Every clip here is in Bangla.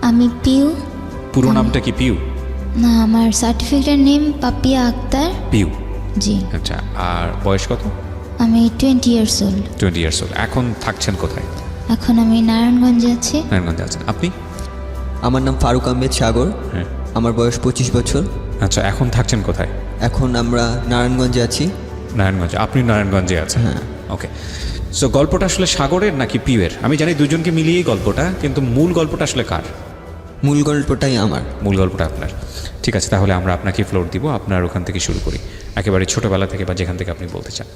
আমি পিউ। পুরো নামটা কি পিউ? না, আমার সার্টিফিকেটের নেম পাপিয়া আক্তার। পিউ, জি। আচ্ছা, আর বয়স কত? আমি 20 ইয়ার্স ওল্ড। 20 years old. এখন থাকছেন কোথায়? এখন আমি নারায়ণগঞ্জে আছি। নারায়ণগঞ্জে আছেন। আপনি? আমার নাম ফারুক আহমেদ সাগর। হ্যাঁ। আমার বয়স 25 বছর। আচ্ছা, এখন থাকছেন কোথায়? এখন আমরা নারায়ণগঞ্জে আছি। নারায়ণগঞ্জে। আপনি নারায়ণগঞ্জে আছেন? হ্যাঁ। ওকে। সো গল্পটা আসলে সাগরের নাকি পিউয়ের? আমি জানি দুজনকে মিলিয়েই গল্পটা, কিন্তু মূল গল্পটা আসলে কার? মূল গল্পটাই আমার। মূল গল্পটা আপনার। ঠিক আছে, তাহলে আমরা আপনাকে ফ্লোর দিব, আপনার ওখান থেকে শুরু করি, একেবারে ছোটোবেলা থেকে বা যেখান থেকে আপনি বলতে চান।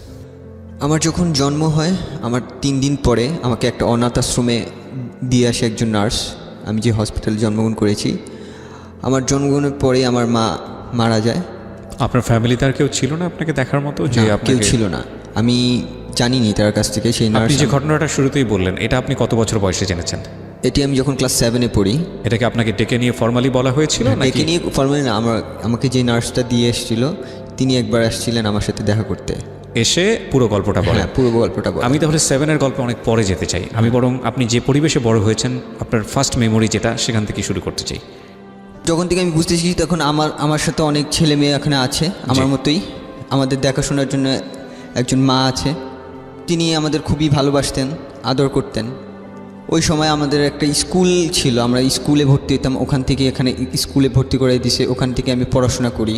আমার যখন জন্ম হয়, আমার 3 দিন পরে আমাকে একটা অনাথ আশ্রমে দিয়ে আসে একজন নার্স। আমি যে হসপিটালে জন্মগ্রহণ করেছি, আমার জন্মগ্রহণের পরেই আমার মা মারা যায়। আপনার ফ্যামিলিতে আর কেউ ছিল না আপনাকে দেখার মতো? যে কেউ আপনাকে ছিল না, আমি জানিনি তার কাছ থেকে। সেই নার্স, আপনি যে ঘটনাটা শুরুতেই বললেন, এটা আপনি কত বছর বয়সে জেনেছেন? এটি আমি যখন ক্লাস 7-এ পড়ি। এটাকে আপনাকে ডেকে নিয়ে ফর্মালি বলা হয়েছিল নাকি? ডেকে নিয়ে ফর্মালি না, আমাকে যে নার্সটা দিয়ে এসেছিল তিনি একবার আসছিলেন আমার সাথে দেখা করতে। এসে পুরো গল্পটা বলেন? হ্যাঁ, পুরো গল্পটা বলেন। আমি তাহলে 7-এর গল্পে অনেক পরে যেতে চাই। আমি বরং আপনি যে পরিবেশে বড় হয়েছেন, আপনার ফার্স্ট মেমোরি যেটা, সেখান থেকে শুরু করতে চাই। যখন থেকে আমি বুঝতে শিখি তখন আমার সাথে অনেক ছেলে মেয়ে এখানে আছে আমার মতোই। আমাদের দেখাশোনার জন্য একজন মা আছে, তিনি আমাদের খুবই ভালোবাসতেন, আদর করতেন। ওই সময় আমাদের একটা স্কুল ছিল, আমরা স্কুলে ভর্তি হতাম, ওখান থেকে এখানে স্কুলে ভর্তি করে দিছে, ওখান থেকে আমি পড়াশোনা করি।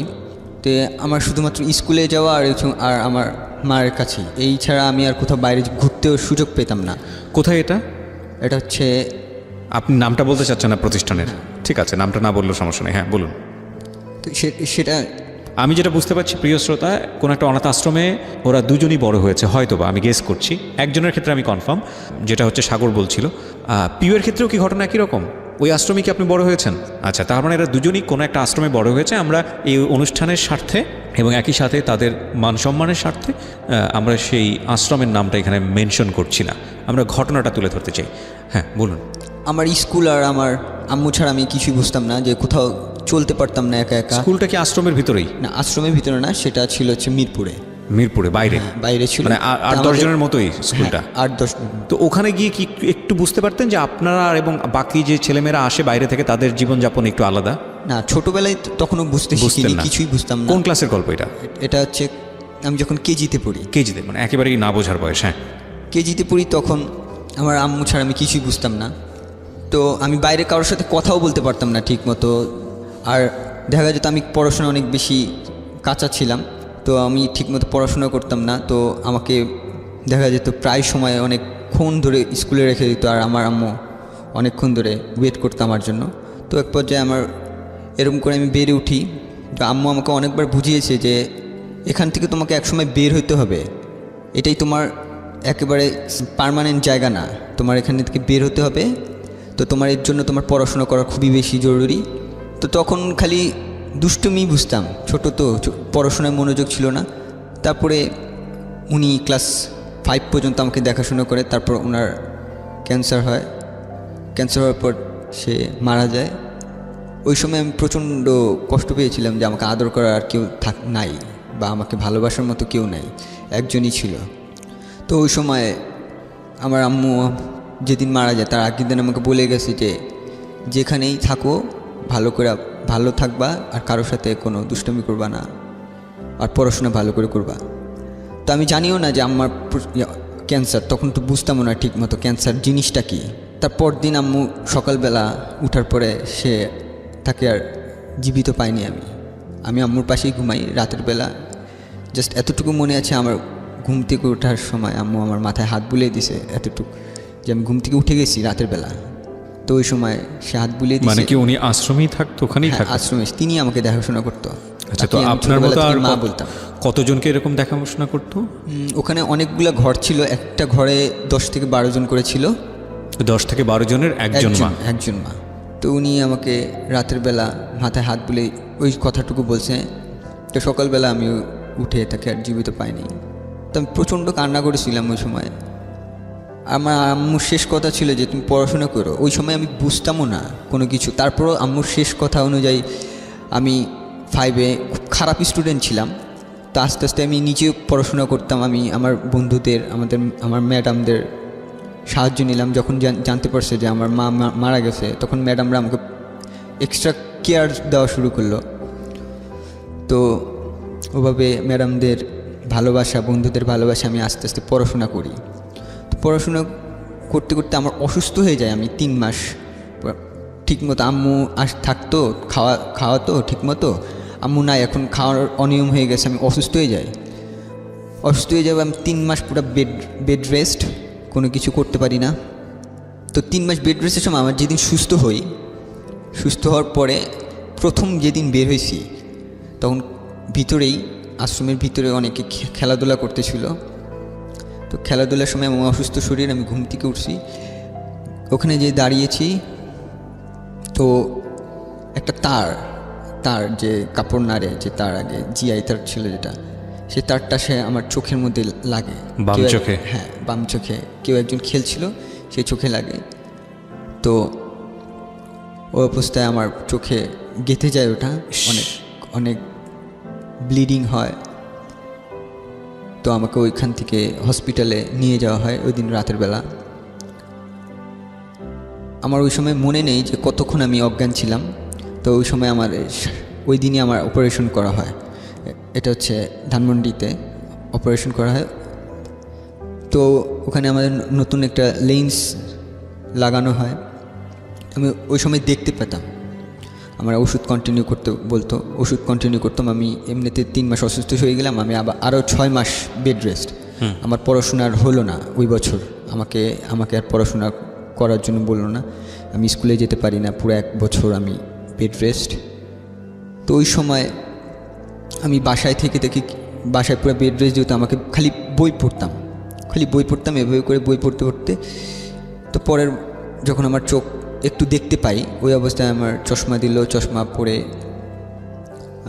তো আমার শুধুমাত্র স্কুলে যাওয়া আর আমার মায়ের কাছে, এই ছাড়া আমি আর কোথাও বাইরে ঘুরতেও সুযোগ পেতাম না। কোথায় এটা? এটা হচ্ছে, আপনি নামটা বলতে চাচ্ছেন না প্রতিষ্ঠানের? ঠিক আছে, নামটা না বললেও সমস্যা নেই, হ্যাঁ বলুন। তো সেটা আমি যেটা বুঝতে পারছি প্রিয় শ্রোতা, কোনো একটা অনাথ আশ্রমে ওরা দুজনই বড় হয়েছে হয়তোবা, আমি গেস করছি। একজনের ক্ষেত্রে আমি কনফার্ম, যেটা হচ্ছে সাগর বলছিল। পিউয়ের ক্ষেত্রেও কি ঘটনা একই রকম? ওই আশ্রমে কি আপনি বড় হয়েছেন? আচ্ছা, তার মানে এরা দুজনই কোনো একটা আশ্রমে বড় হয়েছে। আমরা এই অনুষ্ঠানের স্বার্থে এবং একই সাথে তাদের মান সম্মানের স্বার্থে আমরা সেই আশ্রমের নামটা এখানে মেনশন করছি না, আমরা ঘটনাটা তুলে ধরতে চাই। হ্যাঁ বলুন। আমার স্কুল আর আমার আম্মু ছাড়া আমি কিছুই বুঝতাম না, যে কোথাও চলতে পারতাম না একা একা। স্কুলটা কি আশ্রমের ভিতরেই? না, আশ্রমের ভিতরে না, সেটা ছিল হচ্ছে মিরপুরে। মিরপুরে বাইরে? বাইরে ছিল, মানে 8-10 জনের মতোই স্কুলটা? 8-10। তো ওখানে গিয়ে কি একটু বুঝতে পারতেন যে আপনারা এবং বাকি যে ছেলেমেয়েরা আসে বাইরে থেকে, তাদের জীবনযাপন একটু আলাদা? না, ছোটবেলায় তখনও বুঝতে শিখিনি, কিছুই বুঝতাম না। কোন ক্লাসের গল্প এটা? এটা হচ্ছে আমি যখন কেজিতে পড়ি। কেজিতে? মানে একেবারেই না বোঝার বয়স? হ্যাঁ, কেজিতে পড়ি, তখন আমার আম্মু ছাড়া আমি কিছুই বুঝতাম না। তো আমি বাইরে কারোর সাথে কথাও বলতে পারতাম না ঠিক মতো। আর দেখা যেত আমি পড়াশোনা অনেক বেশি কাঁচা ছিলাম, তো আমি ঠিকমতো পড়াশোনা করতাম না। তো আমাকে দেখা যেত প্রায় সময় অনেকক্ষণ ধরে স্কুলে রেখে দিত, আর আমার আম্মু অনেকক্ষণ ধরে ওয়েট করতো আমার জন্য। তো এক পর্যায়ে আমার এরকম করে আমি বেড়ে উঠি। তো আম্মু আমাকে অনেকবার বুঝিয়েছে যে এখান থেকে তোমাকে একসময় বের হইতে হবে, এটাই তোমার একেবারে পার্মানেন্ট জায়গা না, তোমার এখান থেকে বের হতে হবে। তো তোমার এর জন্য তোমার পড়াশোনা করা খুবই বেশি জরুরি। তো তখন খালি দুষ্টুমি বুঝতাম, ছোট তো, পড়াশোনায় মনোযোগ ছিল না। তারপরে উনি ক্লাস 5 পর্যন্ত আমাকে দেখাশোনা করে, তারপর ওনার ক্যান্সার হয়। ক্যান্সার হওয়ার পর সে মারা যায়। ওই সময় আমি প্রচণ্ড কষ্ট পেয়েছিলাম যে আমাকে আদর করার আর কেউ নাই, বা আমাকে ভালোবাসার মতো কেউ নাই, একজনই ছিল। তো ওই সময় আমার আম্মু যেদিন মারা যায় তার আগের দিন আমাকে বলে গেছে যে যেখানেই থাকো ভালো থাকবা, আর কারোর সাথে কোনো দুষ্টমি করবা না, আর পড়াশোনা ভালো করে করবা। তো আমি জানিও না যে আমার ক্যান্সার, তখন তো বুঝতামও না ঠিক মতো ক্যান্সার জিনিসটা কী। তারপর দিন আম্মু সকালবেলা উঠার পরে তাকে আর জীবিত পাইনি। আমি আম্মুর পাশেই ঘুমাই রাতের বেলা। জাস্ট এতটুকু মনে আছে, আমার ঘুম থেকে ওঠার সময় আম্মু আমার মাথায় হাত বুলিয়ে দিছে, এতটুকু যে আমি ঘুম থেকে উঠে গেছি রাতের বেলা। তো ওই সময় সে হাত বুলিয়ে দিছে। মানে কি উনি আশ্রমেই থাকতো? ওখানেই থাকতো? আশ্রমে তিনি আমাকে দেখাশোনা করতো। আচ্ছা, তো আপনার মতো আর মা বলতাম। কতজনকে এরকম দেখাশোনা করতো? ওখানে অনেকগুলো ঘর ছিল, একটা ঘরে 10 থেকে 12 জন করে ছিল। 10 থেকে 12 জনের একজন মা। তো উনি আমাকে রাতের বেলা মাথায় হাত বুলিয়ে ওই কথাটুকু বলছে। তো সকালবেলা আমি উঠে তাকে আর জীবিত পাইনি। তো আমি প্রচণ্ড কান্না করেছিলাম ওই সময়। আমার আম্মুর শেষ কথা ছিল যে তুমি পড়াশোনা করো। ওই সময় আমি বুঝতামও না কোনো কিছু। তারপরও আম্মুর শেষ কথা অনুযায়ী আমি 5-এ খুব খারাপ স্টুডেন্ট ছিলাম। তো আস্তে আস্তে আমি নিজেও পড়াশোনা করতাম। আমি আমার বন্ধুদের, আমার ম্যাডামদের সাহায্য নিলাম। যখন জানতে পারছে যে আমার মা মারা গেছে, তখন ম্যাডামরা আমাকে এক্সট্রা কেয়ার দেওয়া শুরু করলো। তো ওভাবে ম্যাডামদের ভালোবাসা, বন্ধুদের ভালোবাসা আমি আস্তে আস্তে পড়াশোনা করি। তো পড়াশোনা করতে করতে আমার অসুস্থ হয়ে যায়। আমি 3 মাস ঠিকমতো, আম্মু থাকতো, খাওয়াতো ঠিকমতো, আম্মু নাই, এখন খাওয়ার অনিয়ম হয়ে গেছে, আমি অসুস্থ হয়ে যাই। আমি 3 মাস পুরো বেড রেস্ট, কোনো কিছু করতে পারি না। তো 3 মাস বেড রেস্টের সময় আমার যেদিন সুস্থ হওয়ার পরে প্রথম যেদিন বের হয়েছি, তখন আশ্রমের ভিতরে অনেকে খেলাধুলা করতেছিল। তো খেলাধুলার সময় আমার অসুস্থ শরীর, আমি ঘুম থেকে উঠছি, ওখানে যে দাঁড়িয়েছি, তো একটা তার যে কাপড় নাড়ে, যে তার আগে জিআই তার ছিল যেটা, সে তারটা সে আমার চোখের মধ্যে লাগে, বাম চোখে। হ্যাঁ, বাম চোখে। কেউ একজন খেলছিল, সে চোখে লাগে। তো ওই অবস্থায় আমার চোখে গেঁথে যায়, ওটা অনেক ব্লিডিং হয়। তো আমাকে ওইখান থেকে হসপিটালে নিয়ে যাওয়া হয় ওই দিন রাতের বেলা। আমার ওই সময় মনে নেই যে কতক্ষণ আমি অজ্ঞান ছিলাম। তো ওই সময় ওই দিনই আমার অপারেশন করা হয়। এটা হচ্ছে ধানমন্ডিতে অপারেশন করা হয়। তো ওখানে আমাদের নতুন একটা লেন্স লাগানো হয়। আমি ওই সময় দেখতে পেতাম। আমার ওষুধ কন্টিনিউ করতে বলতো, ওষুধ কন্টিনিউ করতাম। আমি এমনিতে 3 মাস অসুস্থ হয়ে গেলাম, আমি আরও 6 মাস বেড রেস্ট। আমার পড়াশোনার হলো না ওই বছর, আমাকে আর পড়াশোনা করার জন্য বললো না, আমি স্কুলে যেতে পারি না, পুরো 1 বছর আমি বেড রেস্ট। তো ওই সময় আমি বাসায় পুরো বেড রেস্ট যেহেতু, আমাকে খালি বই পড়তাম, এভাবে করে বই পড়তে। তো পরের যখন আমার চোখ একটু দেখতে পাই, ওই অবস্থায় আমার চশমা দিল, চশমা পরে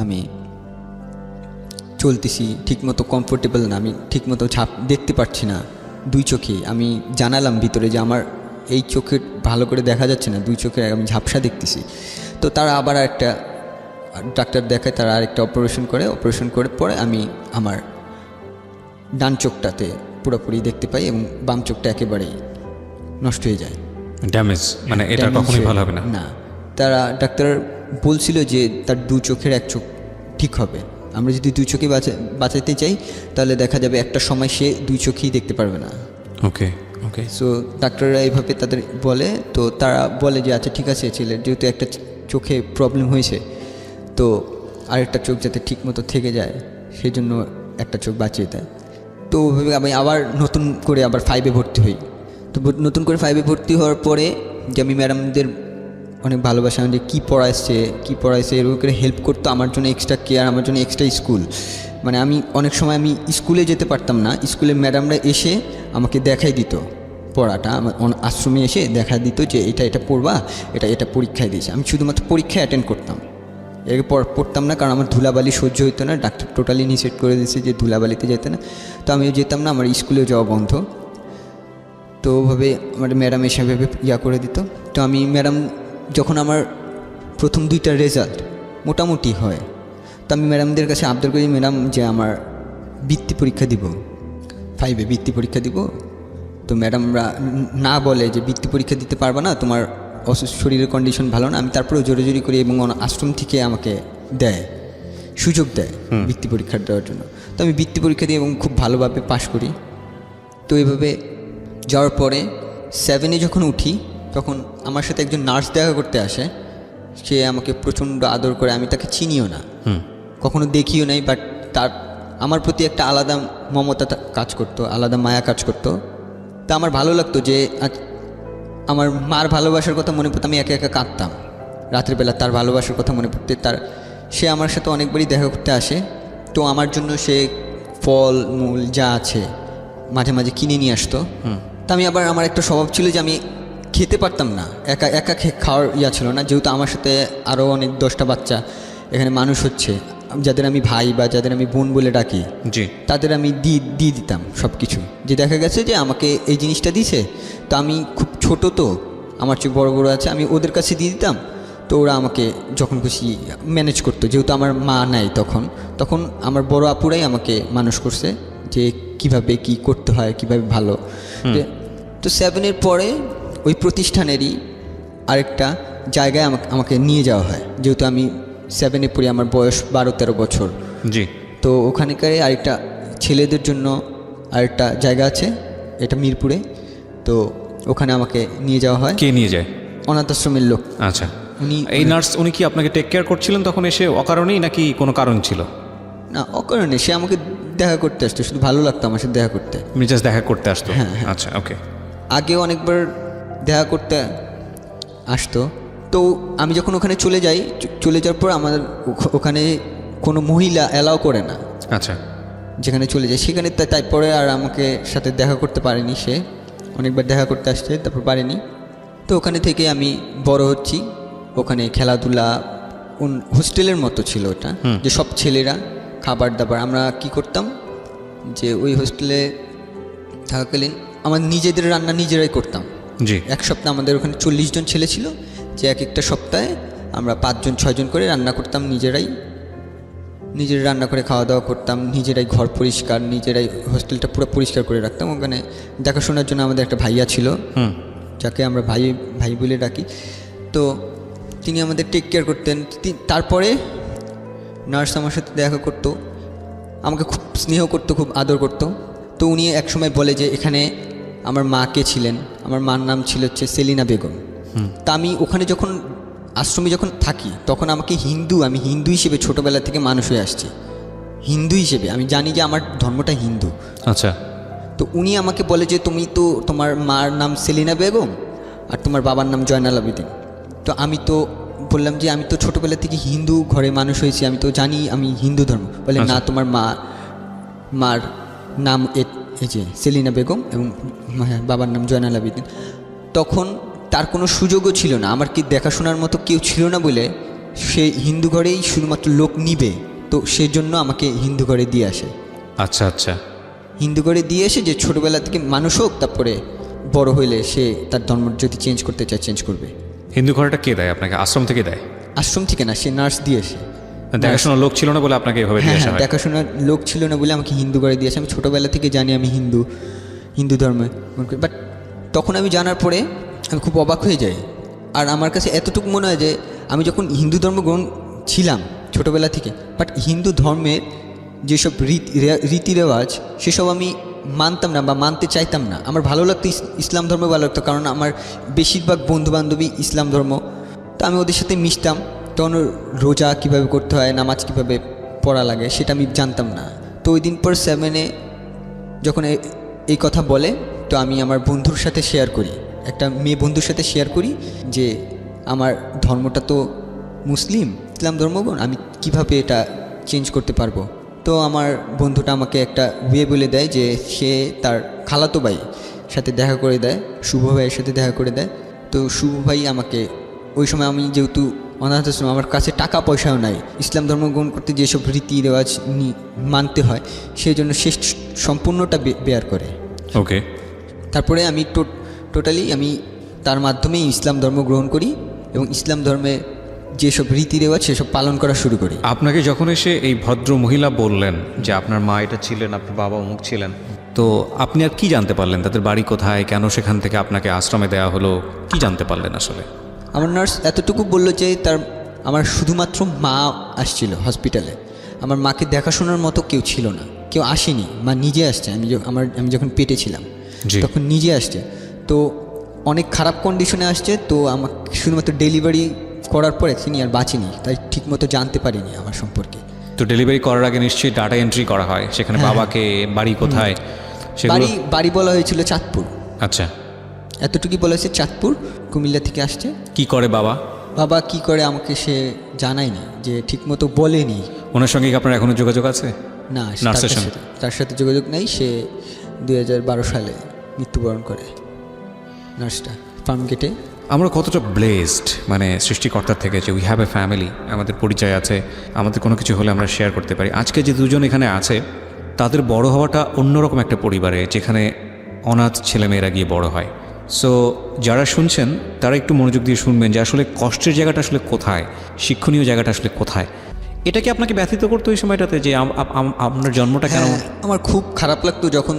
আমি চলতেছি ঠিকমতো, কমফোর্টেবল না, আমি ঠিকমতো দেখতে পারছি না 2 চোখে। আমি জানালাম ভিতরে যে আমার এই চোখে ভালো করে দেখা যাচ্ছে না, 2 চোখে আমি ঝাপসা দেখতেছি। তো তারা আবার একটা ডাক্তার দেখায়, তারা আরেকটা অপারেশন করে পরে আমি আমার ডান চোখটাতে পুরোপুরি দেখতে পাই এবং বাম চোখটা একেবারেই নষ্ট হয়ে যায়, ড্যামেজ, মানে এটা কখনোই ভালো হবে না। তারা ডাক্তার বলছিল যে তার 2 চোখের 1 চোখ ঠিক হবে। আমরা যদি 2 চোখে বাঁচাতে চাই, তাহলে দেখা যাবে একটা সময় সে 2 চোখেই দেখতে পারবে না। ওকে। সো ডাক্তাররা এইভাবে তাদের বলে। তো তারা বলে যে আচ্ছা ঠিক আছে, ছেলের যেহেতু একটা চোখে প্রবলেম হয়েছে, তো আরেকটা চোখ যাতে ঠিক মতো থেকে যায়, সেই জন্য একটা চোখ বাঁচিয়ে দেয়। তো ওইভাবে আমি আবার নতুন করে 5-এ ভর্তি হই। তো নতুন করে 5-এ ভর্তি হওয়ার পরে যে আমি ম্যাডামদের অনেক ভালোবাসা, যে কী পড়াইছে এরকম করে হেল্প করতো, আমার জন্য এক্সট্রা কেয়ার, আমার জন্য এক্সট্রা স্কুল। মানে আমি অনেক সময় আমি স্কুলে যেতে পারতাম না, স্কুলের ম্যাডামরা এসে আমাকে দেখাই দিত পড়াটা, আমার আশ্রমে এসে দেখা দিত যে এটা পড়বা, এটা পরীক্ষায় দিয়েছে। আমি শুধুমাত্র পরীক্ষায় অ্যাটেন্ড করতাম, এর পড়তাম না, কারণ আমার ধুলাবালি সহ্য হতো না। ডাক্তার টোটালি নিষেধ করে দিয়েছে যে ধুলাবালিতে যেতে না। তো আমিও যেতাম না, আমার স্কুলেও যাওয়া বন্ধ। তো ওভাবে আমার ম্যাডাম এসে করে দিত। তো আমি যখন আমার প্রথম 2টা রেজাল্ট মোটামুটি হয়, তো আমি ম্যাডামদের কাছে আবদার করি, ম্যাডাম যে আমার বৃত্তি পরীক্ষা দিব, 5-এ বৃত্তি পরীক্ষা দিব। তো ম্যাডামরা না বলে যে বৃত্তি পরীক্ষা দিতে পারবে না, তোমার শরীরের কন্ডিশন ভালো না। আমি তারপরেও জোরে করি এবং আশ্রম থেকে আমাকে সুযোগ দেয় বৃত্তি পরীক্ষা দেওয়ার জন্য। তো আমি বৃত্তি পরীক্ষা দিই এবং খুব ভালোভাবে পাশ করি। তো এইভাবে যাওয়ার পরে 7-এ যখন উঠি, তখন আমার সাথে একজন নার্স দেখা করতে আসে। সে আমাকে প্রচণ্ড আদর করে, আমি তাকে চিনিও না, কখনো দেখিও নাই, বাট আমার প্রতি একটা আলাদা মমতা কাজ করতো, আলাদা মায়া কাজ করতো। তা আমার ভালো লাগতো যে আমার মার ভালোবাসার কথা মনে পড়তো, আমি একা একা কাঁদতাম রাতের বেলা, তার ভালোবাসার কথা মনে পড়তে। সে আমার সাথে অনেকবারই দেখা করতে আসে। তো আমার জন্য সে ফল মূল যা আছে মাঝে মাঝে কিনে নিয়ে আসতো। তা আমার একটা স্বভাব ছিল যে আমি খেতে পারতাম না, একা খাওয়ার ছিল না, যেহেতু আমার সাথে আরও অনেক 10টা বাচ্চা এখানে মানুষ হচ্ছে, যাদের আমি ভাই বা যাদের আমি বোন বলে ডাকি, তাদের আমি দিয়ে দিতাম সব কিছু। যে দেখা গেছে যে আমাকে এই জিনিসটা দিছে, তো আমি খুব ছোট, তো আমার চেয়ে বড় আছে, আমি ওদের কাছে দিয়ে দিতাম। তো ওরা আমাকে যখন খুশি ম্যানেজ করতো, যেহেতু আমার মা নাই তখন আমার বড় আপুরাই আমাকে মানুষ করছে যে কিভাবে কি করতে হয়, কিভাবে ভালো। তো 7-এর পরে ওই প্রতিষ্ঠানেরই আরেকটা জায়গায় আমাকে নিয়ে যাওয়া হয়, যেহেতু আমি 7-এ পড়ি, আমার বয়স 12-13 বছর। জি। তো ওখানকার আরেকটা ছেলেদের জন্য আরেকটা জায়গা আছে, এটা মিরপুরে। তো ওখানে আমাকে নিয়ে যাওয়া হয়। কে নিয়ে যায়? অনাথ আশ্রমের লোক। আচ্ছা, এই নার্স উনি কি আপনাকে টেক কেয়ার করছিলেন তখন এসে অকারণেই, নাকি কোনো কারণ ছিল? না, অকারণে। সে আমাকে দেখা করতে আসতো, শুধু ভালো লাগতো আমার সাথে দেখা করতে। জাস্ট দেখা করতে আসতো? হ্যাঁ, হ্যাঁ। আচ্ছা, ওকে। আগেও অনেকবার দেখা করতে আসতো। তো আমি যখন ওখানে চলে যাওয়ার পর আমাদের ওখানে কোনো মহিলা অ্যালাউ করে না। আচ্ছা। যেখানে চলে যায় সেখানে তারপরে আর আমাকে সাথে দেখা করতে পারেনি। সে অনেকবার দেখা করতে আসছে, তারপর পারেনি। তো ওখানে থেকে আমি বড় হচ্ছি। ওখানে খেলাধুলা হোস্টেলের মতো ছিল ওটা, যে সব ছেলেরা খাবার দাবার। আমরা কি করতাম যে ওই হোস্টেলে থাকাকালীন আমার নিজেদের রান্না নিজেরাই করতাম। জি। এক সপ্তাহ আমাদের ওখানে 40 জন ছেলে ছিল, যে এক একটা সপ্তাহে আমরা 5-6 জন করে রান্না করতাম, নিজেরাই রান্না করে খাওয়া দাওয়া করতাম, নিজেরাই ঘর পরিষ্কার, নিজেরাই হোস্টেলটা পুরো পরিষ্কার করে রাখতাম। ওখানে দেখাশোনার জন্য আমাদের একটা ভাইয়া ছিল, যাকে আমরা ভাই বলে ডাকি। তো তিনি আমাদের টেক কেয়ার করতেন। তারপরে নার্স আমার সাথে দেখা করতো, আমাকে খুব স্নেহ করতো, খুব আদর করতো। তো উনি একসময় বলে যে এখানে আমার মা কে ছিলেন, আমার মার নাম ছিল হচ্ছে সেলিনা বেগম। তা আমি ওখানে যখন আশ্রমে যখন থাকি তখন আমাকে আমি হিন্দু হিসেবে ছোটোবেলা থেকে মানুষ হয়ে আসছি। হিন্দু হিসেবে আমি জানি যে আমার ধর্মটা হিন্দু। আচ্ছা। তো উনি আমাকে বলে যে তুমি তো, তোমার মার নাম সেলিনা বেগম আর তোমার বাবার নাম জয়নাল আবেদিন। তো আমি তো বললাম যে আমি তো ছোটোবেলা থেকে হিন্দু ঘরে মানুষ হয়েছি, আমি তো জানি আমি হিন্দু ধর্ম। বলে না, তোমার মার নাম এই যে সেলিনা বেগম এবং বাবার নাম জয়নাল আবেদিন। তখন তার কোনো সুযোগও ছিল না, আমার কি দেখাশোনার মতো কেউ ছিল না বলে সে হিন্দু ঘরেই শুধুমাত্র লোক নিবে, তো সেই জন্য আমাকে হিন্দু ঘরে দিয়ে আসে। আচ্ছা আচ্ছা। হিন্দু ঘরে দিয়ে এসে যে ছোটোবেলা থেকে মানুষ হোক, তারপরে বড় হইলে সে তার ধর্ম যদি চেঞ্জ করতে চায় চেঞ্জ করবে। হিন্দু ঘরটা কে দেয় আপনাকে? আশ্রম থেকে দেয়? আশ্রম থেকে না, সে নার্স দিয়ে আসে। দেখাশোনার লোক ছিল না বলে আপনাকে এভাবে দিয়ে আসা হয়? দেখাশোনার লোক ছিল না বলে আমাকে হিন্দু ঘরে দিয়ে আসে। আমি ছোটোবেলা থেকে জানি আমি হিন্দু ধর্মে, বাট তখন আমি জানার পরে আমি খুব অবাক হয়ে যাই। আর আমার কাছে এতটুকু মনে হয় যে আমি যখন হিন্দু ধর্ম গ্রহণ ছিলাম ছোটোবেলা থেকে, বাট হিন্দু ধর্মের যেসব রীতি রেওয়াজ সেসব আমি মানতাম না বা মানতে চাইতাম না। আমার ভালো লাগতো, ইসলাম ধর্ম ভালো লাগতো, কারণ আমার বেশিরভাগ বন্ধুবান্ধবী ইসলাম ধর্ম। তো আমি ওদের সাথে মিশতাম। তখন রোজা কীভাবে করতে হয়, নামাজ কীভাবে পড়া লাগে সেটা আমি জানতাম না। তো ওই দিন পর 7-এ যখন এই কথা বলে, তো আমি আমার বন্ধুর সাথে শেয়ার করি, একটা মেয়ে বন্ধুর সাথে শেয়ার করি যে আমার ধর্মটা তো ইসলাম ধর্মগ্রহণ, আমি কিভাবে এটা চেঞ্জ করতে পারবো। তো আমার বন্ধুটা আমাকে একটা বলে দেয় যে সে তার খালাতো ভাই সাথে দেখা করে দেয়, শুভ ভাইয়ের সাথে দেখা করে দেয়। তো শুভ ভাই আমাকে, ওই সময় আমি যেহেতু অনাথ আশ্রম, আমার কাছে টাকা পয়সাও নাই, ইসলাম ধর্ম গ্রহণ করতে যেসব রীতি রেওয়াজ মানতে হয় সেই জন্য সে সম্পূর্ণটা বেয়ার করে। ওকে। তারপরে আমি টোটালি আমি তার মাধ্যমেই ইসলাম ধর্ম গ্রহণ করি এবং ইসলাম ধর্মে যেসব রীতি রেওয়াজ সেসব পালন করা শুরু করি। আপনাকে যখন এসে এই ভদ্র মহিলা বললেন যে আপনার মা এটা ছিলেন, আপনার বাবা অমুক ছিলেন, তো আপনি আর কি জানতে পারলেন? তাদের বাড়ি কোথায়, কেন সেখান থেকে আপনাকে আশ্রমে দেওয়া হলো, কি জানতে পারলেন আসলে? আমার নার্স এতটুকু বললো যে আমার শুধুমাত্র মা আসছিল হসপিটালে, আমার মাকে দেখাশোনার মতো কেউ ছিল না, কেউ আসেনি, মা নিজে আসছে। আমি যখন পেটে ছিলাম তখন নিজে আসছে। তো অনেক খারাপ কন্ডিশনে আসছে। তো আমাকে শুধুমাত্র ডেলিভারি করার পরে তিনি আর বাঁচেনি, তাই ঠিকমতো জানতে পারিনি আমার সম্পর্কে। তো ডেলিভারি করার আগে নিশ্চয়ই ডাটা এন্ট্রি করা হয়, সেখানে বাবাকে, বাড়ি কোথায়, বাড়ি বলা হয়েছিল চাঁদপুর। আচ্ছা, এতটুকুই বলা হয়েছে চাঁদপুর, কুমিল্লা থেকে আসছে। কি করে বাবা কি করে আমাকে সে জানায়নি, যে ঠিকমতো বলেনি। ওনার সঙ্গে কি আপনার এখনো যোগাযোগ আছে? না, নার্সের তার সাথে যোগাযোগ নেই। সে 2012 সালে মৃত্যুবরণ করে, নার্সটা, ফার্মগেটে। আমরা কতটা ব্লেসড, মানে সৃষ্টিকর্তার থেকে, যে উই হ্যাভ এ ফ্যামিলি, আমাদের পরিচয় আছে, আমাদের কোনো কিছু হলে আমরা শেয়ার করতে পারি। আজকে যে দুজন এখানে আছে তাদের বড় হওয়াটা অন্যরকম একটা পরিবারে, যেখানে অনাথ ছেলেমেয়েরা গিয়ে বড় হয়। সো যারা শুনছেন তারা একটু মনোযোগ দিয়ে শুনবেন যে আসলে কষ্টের জায়গাটা আসলে কোথায়, শিক্ষণীয় জায়গাটা আসলে কোথায়। এটা কি আপনাকে ব্যথিত করতো ওই সময়টাতে, যে আপনার জন্মটা কেন? আমার খুব খারাপ লাগতো যখন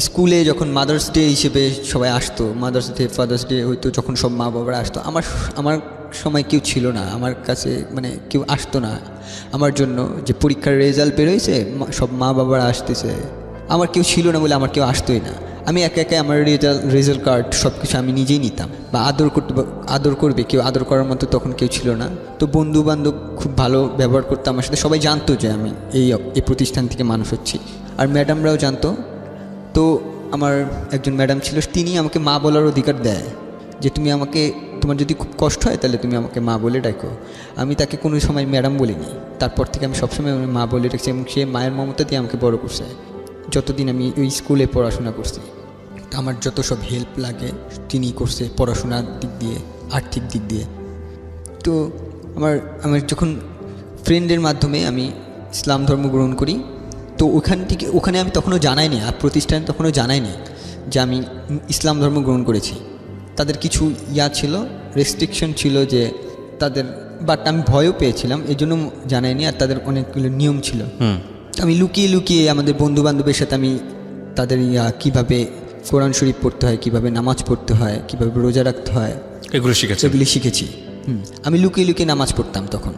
স্কুলে যখন মাদার্স ডে হিসেবে সবাই আসতো, মাদার্স ডে ফাদার্স ডে হয়তো যখন সব মা বাবারা আসতো, আমার সময় কেউ ছিল না, আমার কাছে মানে কেউ আসতো না আমার জন্য। যে পরীক্ষার রেজাল্ট বেরোয়েছে, সব মা বাবারা আসতেছে, আমার কেউ ছিল না বলে আমার কেউ আসতোই না। আমি একে একে আমার রেজাল্ট কার্ড সব কিছু আমি নিজেই নিতাম, বা আদর করবে কেউ, আদর করার মতো তখন কেউ ছিল না। তো বন্ধু বান্ধব খুব ভালো ব্যবহার করতো আমার সাথে, সবাই জানতো যে আমি এই প্রতিষ্ঠান থেকে মানুষ হচ্ছি, আর ম্যাডামরাও জানতো। তো আমার একজন ম্যাডাম ছিল, তিনি আমাকে মা বলার অধিকার দেয়, যে তোমার যদি খুব কষ্ট হয় তাহলে তুমি আমাকে মা বলে ডাকো। আমি তাকে কোনো সময় ম্যাডাম বলিনি, তারপর থেকে আমি সবসময় মা বলে ডাকছি, এবং সে মায়ের মমতা দিয়ে আমাকে বড় করছে যতদিন আমি ওই স্কুলে পড়াশোনা করছি। আমার যত সব হেল্প লাগে তিনি করছে, পড়াশোনার দিক দিয়ে, আর্থিক দিক দিয়ে। তো আমার যখন ফ্রেন্ডের মাধ্যমে আমি ইসলাম ধর্ম গ্রহণ করি, তো ওখানে আমি তখনও জানাইনি, আর প্রতিষ্ঠানে তখনও জানাইনি যে আমি ইসলাম ধর্ম গ্রহণ করেছি। তাদের কিছু ছিল, রেস্ট্রিকশন ছিল যে তাদের, বাট আমি ভয়ও পেয়েছিলাম, এই জন্য জানাইনি। আর তাদের অনেকগুলো নিয়ম ছিল, আমি লুকিয়ে লুকিয়ে আমাদের বন্ধু বান্ধবের সাথে আমি তাদের কীভাবে কোরআন শরীফ পড়তে হয়, কীভাবে নামাজ পড়তে হয়, কীভাবে রোজা রাখতে হয়, এগুলি শিখেছি। আমি লুকিয়ে লুকিয়ে নামাজ পড়তাম তখন,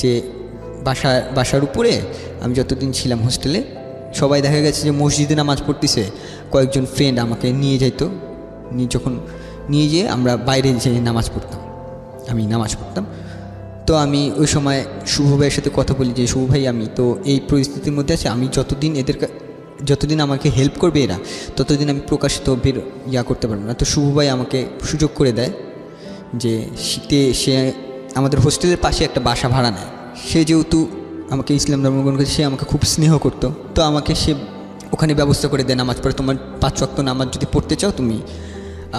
যে বাসার উপরে আমি যতদিন ছিলাম হোস্টেলে, সবাই দেখা গেছে যে মসজিদে নামাজ পড়তেছে, কয়েকজন ফ্রেন্ড আমাকে নিয়ে যাইতো, যখন নিয়ে যেয়ে আমরা বাইরে যেয়ে নামাজ পড়তাম, আমি নামাজ পড়তাম। তো আমি ওই সময় শুভ ভাইয়ের সাথে কথা বলি যে শুভ ভাই, আমি তো এই পরিস্থিতির মধ্যে আছি, আমি যতদিন আমাকে হেল্প করবে এরা, ততদিন আমি প্রকাশিত করতে পারবো না। তো শুভ ভাই আমাকে সুযোগ করে দেয় যে শীতে সে আমাদের হোস্টেলের পাশে একটা বাসা ভাড়া নেয়। সে যেহেতু আমাকে ইসলাম ধর্ম গ্রহণ করেছে, সে আমাকে খুব স্নেহ করতো, তো আমাকে সে ওখানে ব্যবস্থা করে দেয় নামাজ পড়ে, তোমার 5 ওয়াক্ত নামাজ যদি পড়তে চাও তুমি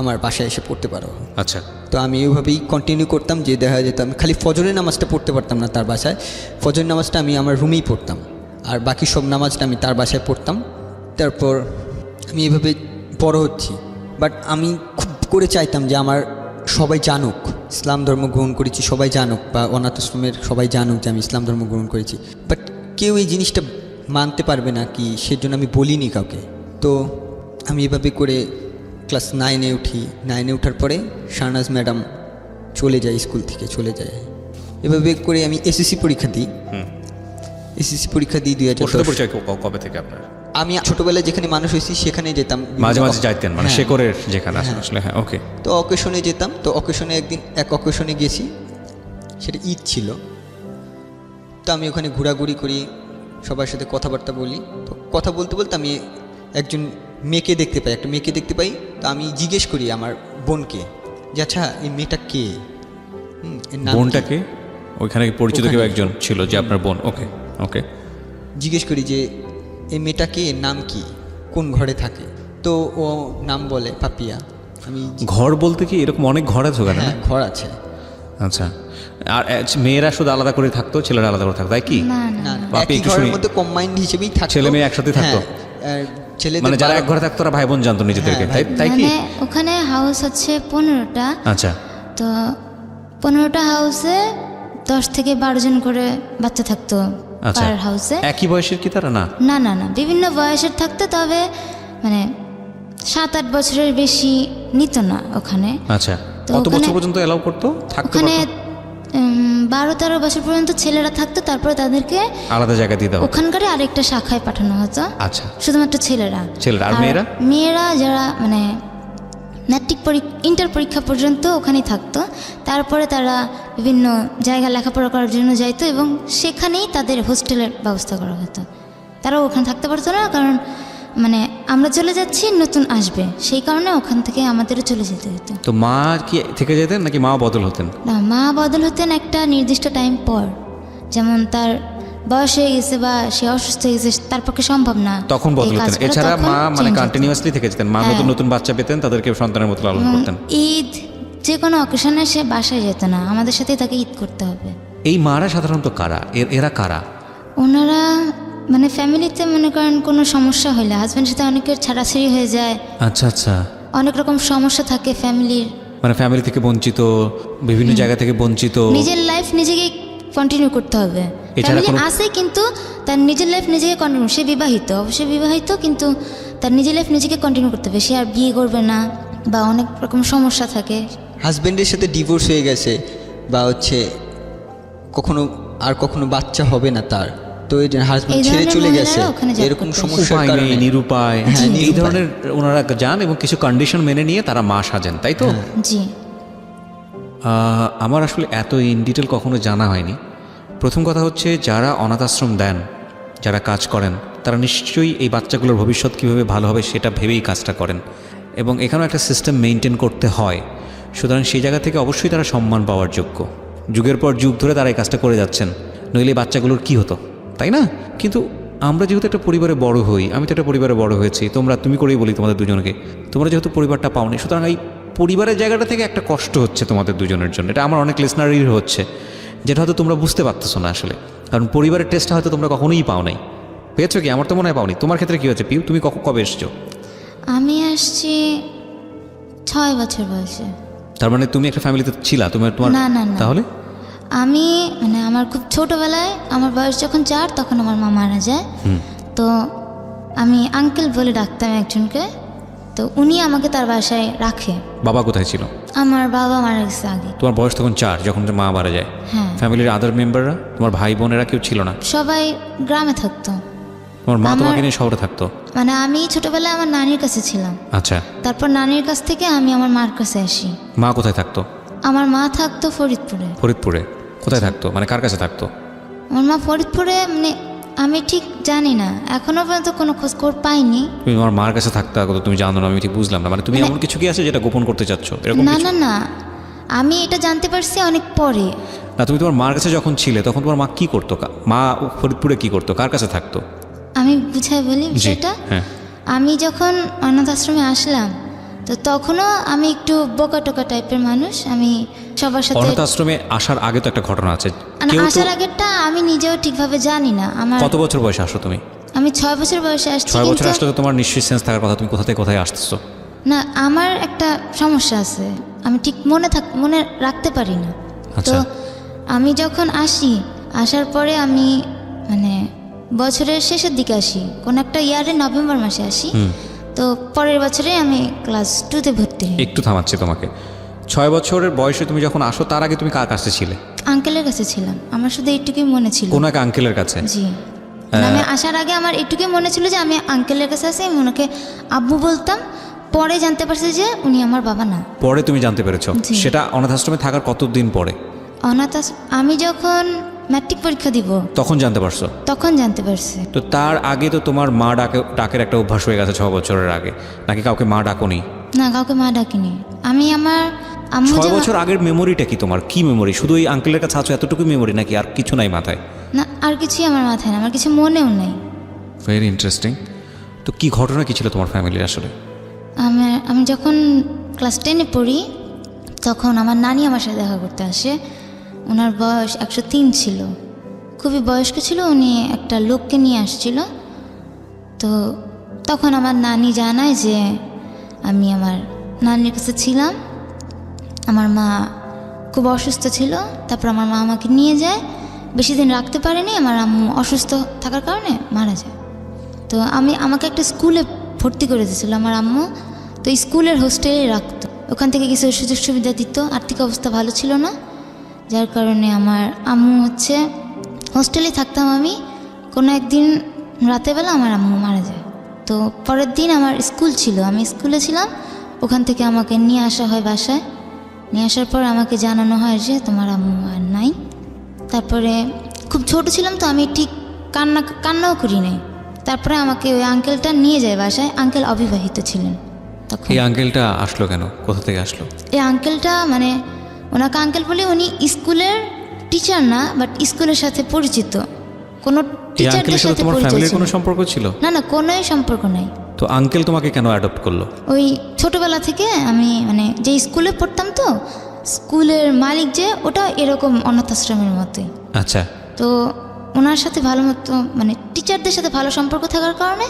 আমার বাসায় এসে পড়তে পারো। আচ্ছা। তো আমি এইভাবেই কন্টিনিউ করতাম, যে দেখা যেত আমি খালি ফজরের নামাজটা পড়তে পারতাম না তার বাসায়, ফজরের নামাজটা আমি আমার রুমেই পড়তাম, আর বাকি সব নামাজটা আমি তার বাসায় পড়তাম। তারপর আমি এইভাবে বড় হচ্ছি, বাট আমি খুব করে চাইতাম যে আমার সবাই জানুক ইসলাম ধর্ম গ্রহণ করেছি, সবাই জানুক, বা অনাথ আশ্রমের সবাই জানুক যে আমি ইসলাম ধর্ম গ্রহণ করেছি। বাট কেউ এই জিনিসটা মানতে পারবে না কি, সেজন্য আমি বলিনি কাউকে। তো আমি এভাবে করে ক্লাস 9-এ উঠি। 9-এ ওঠার পরে শাহনাজ ম্যাডাম চলে যায়, স্কুল থেকে চলে যায়। এভাবে করে আমি এসএসসি পরীক্ষা দিই। এসএসসি পরীক্ষা দিই 2010। কবে থেকে আপনার? আমি ছোটবেলায় যেখানে মানুষ হয়েছি সেখানে যেতাম, মাঝে মাঝে যাইতেন, মানে শেকরের যেখানে আসলে। হ্যাঁ, ওকে। তো অকেশনে যেতাম, তো অকেশনে এক অকেশনে গেছি, সেটা ঈদ ছিল। তো আমি ওখানে ঘোরাঘুরি করি, সবার সাথে কথাবার্তা বলি। তো কথা বলতে বলতে আমি একজন মেয়েকে দেখতে পাই, একটা মেয়েকে দেখতে পাই। তো আমি জিজ্ঞেস করি আমার বোনকে যে আচ্ছা এই মেয়েটা কে, বোনটাকে ওইখানে পরিচিত কেউ একজন ছিল যে আপনার বোন? ওকে ওকে। জিজ্ঞেস করি যে এই মেয়েটা কে, নাম কি, কোন ঘরে থাকে? তো ও নাম বলে পাপিয়া। আমি ঘর বলতে কি এরকম অনেক ঘর আছে ওখানে? হ্যাঁ, ঘর আছে। আচ্ছা। আর মেয়েরা শুধু আলাদা করে থাকতো, ছেলেরা আলাদা করে থাকতো, তাই কি? না না, একই ঘরের মধ্যে কম্বাইন্ড হিসেবেই থাকতো, ছেলে মেয়ে একসাথে থাকতো। মানে যারা এক ঘরে থাকতো তারা ভাই বোন জানতো নিজেদেরকে, তাই কি? ওখানে হাউস হচ্ছে 15টা। আচ্ছা। তো 15টা হাউসে 10 থেকে 12 জন করে বাচ্চা থাকতো পার হাউসে। একই বয়সের কি তারা? না না না না, বিভিন্ন বয়সের থাকতো, তবে মানে 7-8 বছরের বেশি নিত না ওখানে। আচ্ছা। কত বছর পর্যন্ত এলাও করতো থাকতে? ওখানে 12-13 বছর পর্যন্ত ছেলেরা থাকতো, তারপরে তাদেরকে আলাদা জায়গা দিয়ে দাও, ওখানকার আরেকটা শাখায় পাঠানো হতো। আচ্ছা। শুধুমাত্র ছেলেরা। আর মেয়েরা যারা মানে ম্যাট্রিক ইন্টার পরীক্ষা পর্যন্ত ওখানেই থাকতো, তারপরে তারা বিভিন্ন জায়গা লেখাপড়া করার জন্য যাইতো, এবং সেখানেই তাদের হোস্টেলের ব্যবস্থা করা হতো। তারাও ওখানে থাকতে পারতো না, কারণ মানে আমরা চলে যাচ্ছি, নতুন আসবে, সেই কারণে ওখান থেকে আমাদেরও চলে যেতে হতো। তো মা কি থেকে যেতেন নাকি মা বদল হতেন? না, মা বদল হতেন একটা নির্দিষ্ট টাইম পর, যেমন তার বয়স হয়ে গেছে বা সে অসুস্থ হয়ে গেছে, তার পক্ষে সম্ভব না, তখন বদল হতেন। এছাড়া মা মানে কন্টিনিউয়াসলি থেকে যেতেন, মা নতুন নতুন বাচ্চা পেতেন, তাদেরকে সন্তানের মতো লালন করতেন। ঈদ যে কোনো অকেশনে সে বাসায় যেত না, আমাদের সাথে তাকে ঈদ করতে হবে। এই মারা সাধারণত কারা? এরা কারা? ওনারা মানে ফ্যামিলিতে মনে করেন কোনো সমস্যা হলে হাজব্যান্ডের সাথে অনেকের ছাড়াছাড়ি হয়ে যায়। আচ্ছা আচ্ছা। অনেক রকম সমস্যা থাকে ফ্যামিলির, মানে ফ্যামিলি থেকে বঞ্চিত, বিভিন্ন জায়গা থেকে বঞ্চিত, নিজের লাইফ নিজেকে কন্টিনিউ করতে হবে। ফ্যামিলি আছে কিন্তু তার নিজের লাইফ নিজেকে কন্টিনিউ। সে বিবাহিত, অবশ্যই বিবাহিত, কিন্তু তার নিজের লাইফ নিজেকে কন্টিনিউ করতে হবে, সে আর বিয়ে করবে না বা অনেক রকম সমস্যা থাকে। হাজব্যান্ডের সাথে ডিভোর্স হয়ে গেছে বা হচ্ছে কখনো বাচ্চা হবে না তার, তো এই হাজব্যান্ড এই ছেড়ে ধরনের চলে গেছে, মহিলারা ওখানে job এরকম করতে সমস্যার উপায় কারণে নেই, নিরুপায়, হ্যাঁ, এই নিরুপায়। ধরনের ওনারা যান এবং কিছু কন্ডিশন মেনে নিয়ে তারা মা সাজেন, তাই তো? জি। আমার আসলে এত ইন ডিটেল কখনো জানা হয়নি। প্রথম কথা হচ্ছে, যারা অনাথ আশ্রম দেন, যারা কাজ করেন, তারা নিশ্চয়ই এই বাচ্চাগুলোর ভবিষ্যৎ কীভাবে ভালো হবে সেটা ভেবেই কাজটা করেন, এবং এখানেও একটা সিস্টেম মেনটেন করতে হয়। সুতরাং সেই জায়গা থেকে অবশ্যই তারা সম্মান পাওয়ার যোগ্য। যুগের পর যুগ ধরে তারা এই কাজটা করে যাচ্ছেন, নইলে এই বাচ্চাগুলোর কী হতো, তাই না? কিন্তু আমরা যেহেতু একটা পরিবারে বড় হই, আমি তো একটা পরিবারে বড় হয়েছি, তুমি করেই বলি তোমাদের দুজনকে, তোমরা যেহেতু পরিবারটা পাওনি, সুতরাং এই পরিবারের জায়গাটা থেকে একটা কষ্ট হচ্ছে তোমাদের দুজনের জন্য। এটা আমার অনেক লিসনারের হচ্ছে, যেটা হয়তো তোমরা বুঝতে পারতেছো না আসলে, কারণ পরিবারের টেস্টটা হয়তো তোমরা কখনোই পাও নাই। পেয়েছো কি? আমার তো মনে হয় পাওনি। তোমার ক্ষেত্রে কী হচ্ছে পিউ? তুমি কবে এসছো? আমি আসছি 6 বছর বয়সে। তার মানে তুমি একটা ফ্যামিলিতে ছিলা? তোমার না, না, না। তাহলে আমি মানে আমার খুব ছোটোবেলায়, আমার বয়স যখন 4 তখন আমার মা মারা যায়। তো আমি আঙ্কেল বলে ডাকতাম একজনকে, তো উনি আমাকে তার বাসায় রাখে। বাবা কোথায় ছিল? আমার বাবা মারা গেছে আগে। তোমার বয়স তখন 4 যখন মা মারা যায়। হ্যাঁ। ফ্যামিলির আদার মেম্বাররা, তোমার ভাই বোনেরা কেউ ছিল না? সবাই গ্রামে থাকতো। তোমার মা তোমাকে নিয়ে শহরে থাকতো? মানে আমি ছোটবেলায় আমার নানির কাছে ছিলাম, আচ্ছা। তারপর নানির কাছ থেকে আমি আমার মার কাছে আসি। মা কোথায় থাকতো? আমার মা থাকতো ফরিদপুরে। ফরিদপুরে? কোথায় থাকতো, মানে কার কাছে থাকতো? আমার মা ফরিদপুরে, মানে আমি ঠিক জানি না, এখনো পর্যন্ত কোনো খোঁজ খবর পাইনি। তুমি আমার মার কাছে থাকতে আগত তুমি জানো না, আমি ঠিক বুঝলাম না। মানে তুমি এমন কিছু কি আছে যেটা গোপন করতে চাচ্ছ, এরকম না, কিছু? না, না, আমি এটা জানতে পারছি অনেক পরে। না, তুমি তোমার মার কাছে যখন ছিলে তখন তোমার মা কি করতো? মা ফরিদপুরে কি করতো, কার কাছে থাকতো? আমি বুঝাই বলি বিষয়টা। হ্যাঁ। আমি যখন অনাথ আশ্রমে আসলাম, তো তখনও আমি একটু বোকা টোকা টাইপের মানুষ। আমি সবার সাথে অনাথ আশ্রমে আসার আগে তো একটা ঘটনা আছে। মানে কেউ তো আসার আগেরটা আমি নিজেও ঠিকভাবে জানি না। আমার কত বছর বয়সে আসো তুমি? আমি 6 বছর বয়সে আসছি। 6 বছর কিন্তু আসলে তো তোমার নিশ্চয়ই সেন্স থাকার কথা, তুমি কোথা থেকে কোথায় আসতেছো। না, আমার একটা সমস্যা আছে, আমি ঠিক মনে রাখতে পারি না। তো আচ্ছা। আমি যখন আসার পরে আমি মানে বছরের শেষের দিকে আসি, কোন একটা ইয়ারে নভেম্বর মাসে আসি। তো পরের বছরে আমি ক্লাস 2তে ভর্তি হই। একটু থামাচ্ছি তোমাকে। 6 বছরের বয়সে তুমি যখন আসো, তার আগে তুমি কার কাছে ছিলে? আঙ্কেলের কাছে ছিলাম, আমার শুধু এইটুকুই মনে ছিল। কোন এক আঙ্কেলের কাছে? জি। মানে আমি আসার আগে আমার এইটুকুই মনে ছিল যে আমি আঙ্কেলের কাছে আছি, আমি ওনাকে আব্বু বলতাম। পরে জানতে পারছি যে উনি আমার বাবা না। পরে তুমি জানতে পেরেছো? জি। সেটা অনাথ আশ্রমে থাকার কতদিন পরে? আমি যখন ম্যাট্রিক পরীক্ষা দিব তখন জানতে পারছো? তখন জানতে পারছি। তো তার আগে তো তোমার মা ডাকের একটা অভ্যাস হয়ে গেছে 6 বছরের আগে, নাকি কাউকে মা ডাকোনি? না, কাউকে মা ডাকিনি। আমি আমার আম্মু 6 বছর আগের মেমোরিটা কি তোমার? কি মেমোরি? শুধু ওই আঙ্কেলের কাছে আছো এতটুকু মেমোরি, নাকি আর কিছু নাই মাথায়? না, আর কিছুই আমার মাথায় না, আমার কিছু মনেও নেই। Very interesting. তো কি ঘটনা কি ছিল তোমার ফ্যামিলির আসলে? আমি যখন ক্লাস 10-এ পড়ি, তখন আমার নানি আমার সাথে দেখা করতে আসে। ওনার বয়স 103 ছিল, খুবই বয়স্ক ছিল। উনি একটা লোককে নিয়ে আসছিল। তো তখন আমার নানি জানায় যে আমি আমার নানির কাছে ছিলাম। আমার মা খুব অসুস্থ ছিল। তারপর আমার মা আমাকে নিয়ে যায়, বেশি দিন রাখতে পারেনি, আমার আম্মু অসুস্থ থাকার কারণে মারা যায়। তো আমাকে একটা স্কুলে ভর্তি করে দিয়েছিল আমার আম্মু। তো স্কুলের হোস্টেলে রাখতো, ওখান থেকে কিছু সুযোগ সুবিধা দিত। আর্থিক অবস্থা ভালো ছিল না, যার কারণে আমার আম্মু হোস্টেলে থাকতাম আমি। কোনো একদিন রাতেরবেলা আমার আম্মু মারা যায়। তো পরের দিন আমার স্কুল ছিল, আমি স্কুলে ছিলাম। ওখান থেকে আমাকে নিয়ে আসা হয় বাসায়। নিয়ে আসার পর আমাকে জানানো হয় যে তোমার আম্মু আর নাই। তারপরে খুব ছোট ছিলাম, তো আমি ঠিক কান্নাও করি নাই। তারপরে আমাকে ওই আঙ্কেলটা নিয়ে যায় বাসায়। আঙ্কেল অবিবাহিত ছিলেন তখন। এই আঙ্কেলটা আসলো কেন, কোথা থেকে আসলো? এই আঙ্কেলটা মানে ওনাকে আঙ্কেল বলে, উনি স্কুলের টিচার না, বাট স্কুলের সাথে পরিচিত। কোনো এই টিচারদের আঙ্কেলের সাথে সাথে তোমার পরিচিত ফ্যামিলির ছিল কোনো সম্পর্ক ছিল? না, না, কোনোই সম্পর্ক নাই। তো আঙ্কেল তোমাকে কেন অ্যাডপ্ট করলো? ওই ছোটবেলা থেকে আমি মানে যে স্কুলে পড়তাম, তো স্কুলের মালিক যে ওটা এরকম অনাথ আশ্রমের মতোই। আচ্ছা। তো ওনার সাথে ভালো মতো মানে টিচারদের সাথে ভালো সম্পর্ক থাকার কারণে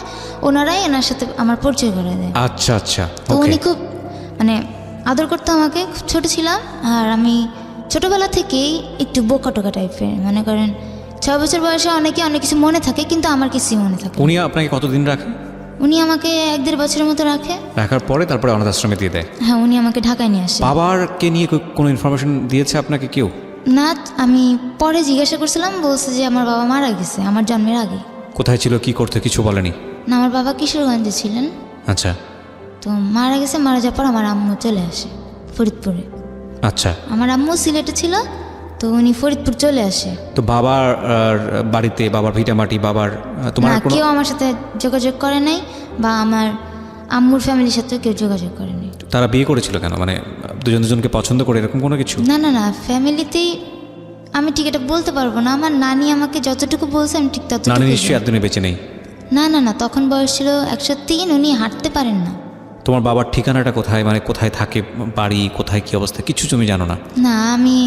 ওনারাই ওনার সাথে আমার পরিচয় করে দেয়। আচ্ছা আচ্ছা। তো উনি খুব মানে আদর করতো আমাকে। খুব ছোট ছিলাম, আর আমি ছোটবেলা থেকেই একটু বোকা টোকা টাইপের। মনে করেন 6 বছর বয়সে অনেকে অনেক কিছু মনে থাকে, কিন্তু আমার কিছুই মনে থাকে না। উনি আপনাকে কতদিন রাখে? উনি আমাকে 1-1.5 বছরের মতো রাখে। রাখার পরে তারপরে অনাথ আশ্রমে দিয়ে দেয়। হ্যাঁ, উনি আমাকে ঢাকায় নিয়ে আসে। বাবারকে নিয়ে কোনো ইনফরমেশন দিয়েছে আপনাকে কেউ? না, আমি পরে জিজ্ঞাসা করছিলাম, বলছে যে আমার বাবা মারা গেছে আমার জন্মের আগে। কোথায় ছিল, কি করতে, কিছু বলেনি? না, আমার বাবা কিশোরগঞ্জে ছিলেন। আচ্ছা। তো মারা গেছে, মারা যাওয়ার পর আমার আম্মু চলে আসে ফরিদপুরে। আচ্ছা। আমার আম্মু সিলেটে ছিল, তো উনি ফরিদপুর চলে আসে। তো বাবার বাড়িতে, বাবার ভিটামাটি, বাবার তোমার না, কোনো কেউ আমার সাথে যোগাযোগ করে নাই, বা আমার আম্মুর ফ্যামিলির সাথে কেউ যোগাযোগ করেনি। তারা বিয়ে করেছিল কেন, মানে দুজন দুজনকে পছন্দ করে এরকম কোনো কিছু? না না না, ফ্যামিলিতেই আমি ঠিক এটা বলতে পারবো না। আমার নানি আমাকে যতটুকু বলছে আমি ঠিক নানি ততটুকু। নিশ্চয়ই এতদিনে বেঁচে নেই? না না না, তখন বয়স ছিল 103, উনি হাঁটতে পারেন না। তোমার বাবার ঠিকানাটা কোথায়, মানে কোথায় থাকে, বাড়ি কোথায়, কি অবস্থা, কিছু তুমি জানো না? না, আমি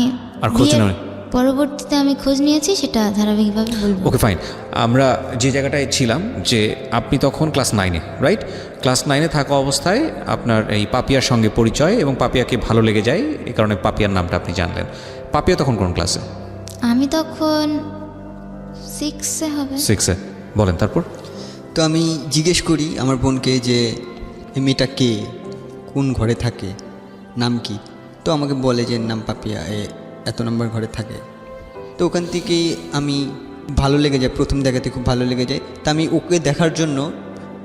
আর খোঁজ বিয়ের নাও? পরবর্তীতে আমি খোঁজ নিয়েছি, সেটা ধারাবাহিকভাবে বলবো। ওকে, ফাইন। আমরা যে জায়গাটায় ছিলাম, যে আপনি তখন ক্লাস 9-এ, রাইট? ক্লাস 9-এ থাকা অবস্থায় আপনার এই পাপিয়ার সঙ্গে পরিচয়, এবং পাপিয়াকে ভালো লেগে যায়, এই কারণে পাপিয়ার নামটা আপনি জানলেন। পাপিয়া তখন কোন ক্লাসে? আমি তখন 6-এ হবে। 6-এ। বলেন তারপর। তো আমি জিজ্ঞেস করি আমার বোনকে যে এই মেয়েটা কে, কোন ঘরে থাকে, নাম কি। তো আমাকে বলে যে নাম পাপিয়া, এত নম্বর ঘরে থাকে। তো ওখান থেকেই আমি ভালো লেগে যায়, প্রথম দেখাতে খুব ভালো লেগে যায়। তা আমি ওকে দেখার জন্য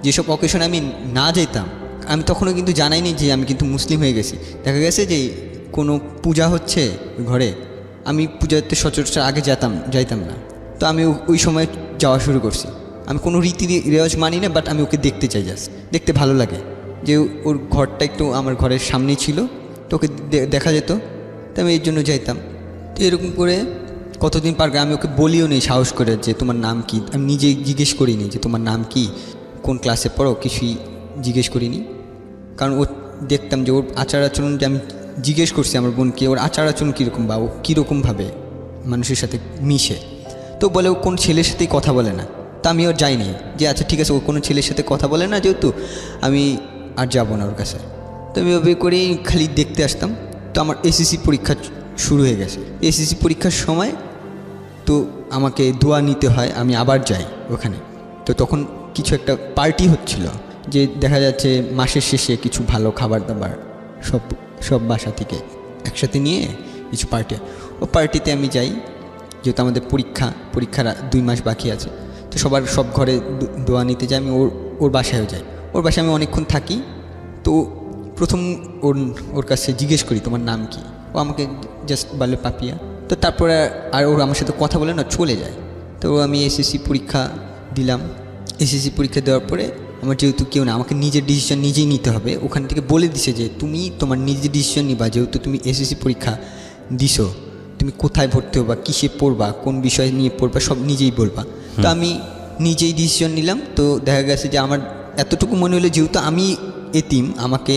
যেসব অকেশনে আমি না যেতাম, আমি তখনও কিন্তু জানাইনি যে আমি কিন্তু মুসলিম হয়ে গেছি। দেখা গেছে যে কোনো পূজা হচ্ছে ঘরে, আমি পূজাতে সচরাচর আগে যাইতাম না। তো আমি ওই সময় যাওয়া শুরু করছি। আমি কোনো রীতি রেওয়াজ মানি না, বাট আমি ওকে দেখতে চাই, জাস্ট দেখতে ভালো লাগে। যে ওর ঘরটা একটু আমার ঘরের সামনেই ছিল, তো ওকে দেখা যেত, তো আমি এই জন্য যাইতাম। তো এরকম করে কতদিন পার আমি ওকে বলিও নি সাহস করে যে তোমার নাম কি। আমি নিজেই জিজ্ঞেস করিনি যে তোমার নাম কি, কোন ক্লাসে পড়ো, কিছুই জিজ্ঞেস করিনি। কারণ ও দেখতাম যে ওর আচার আচরণ, যে আমি জিজ্ঞেস করছি আমার বোনকে ওর আচার আচরণ কীরকম, বা ও কীরকমভাবে মানুষের সাথে মিশে। তো বলে ও কোন ছেলের সাথেই কথা বলে না। তা আমি ওর যাইনি, যে আচ্ছা ঠিক আছে, ও কোনো ছেলের সাথে কথা বলে না যেহেতু, আমি আর যাবো না ওর কাছে। তো আমি ওভাবে করেই খালি দেখতে আসতাম। তো আমার এসএসসি পরীক্ষা শুরু হয়ে গেছে। এসএসসি পরীক্ষার সময় তো আমাকে দোয়া নিতে হয়, আমি আবার যাই ওখানে। তো তখন কিছু একটা পার্টি হচ্ছিল, যে দেখা যাচ্ছে মাসের শেষে কিছু ভালো খাবার দাবার সব বাসা থেকে একসাথে নিয়ে কিছু পার্টি। ও পার্টিতে আমি যাই, যেহেতু আমাদের পরীক্ষার 2 মাস বাকি আছে। তো সব ঘরে দোয়া নিতে যাই। আমি ওর বাসায়ও যাই। ওর বাসায় আমি অনেকক্ষণ থাকি। তো প্রথম ওর কাছে জিজ্ঞেস করি তোমার নাম কি। ও আমাকে জাস্ট বলে পাপিয়া। তো তারপরে আর ওর আমার সাথে কথা বলে না, চলে যায়। তো আমি এসএসসি পরীক্ষা দিলাম। এসএসসি পরীক্ষা দেওয়ার পরে আমার যেহেতু কেউ না, আমাকে নিজের ডিসিশন নিজেই নিতে হবে। ওখান থেকে বলে দিছে যে তুমি তোমার নিজের ডিসিশন নিবা, যেহেতু তুমি এসএসসি পরীক্ষা দিছো, তুমি কোথায় ভর্তি হবা, কিসে পড়বা, কোন বিষয় নিয়ে পড়বা, সব নিজেই বলবা। তো আমি নিজেই ডিসিশন নিলাম। তো দেখা গেছে যে আমার এতটুকু মনে হলো, যেহেতু আমি এতিম, আমাকে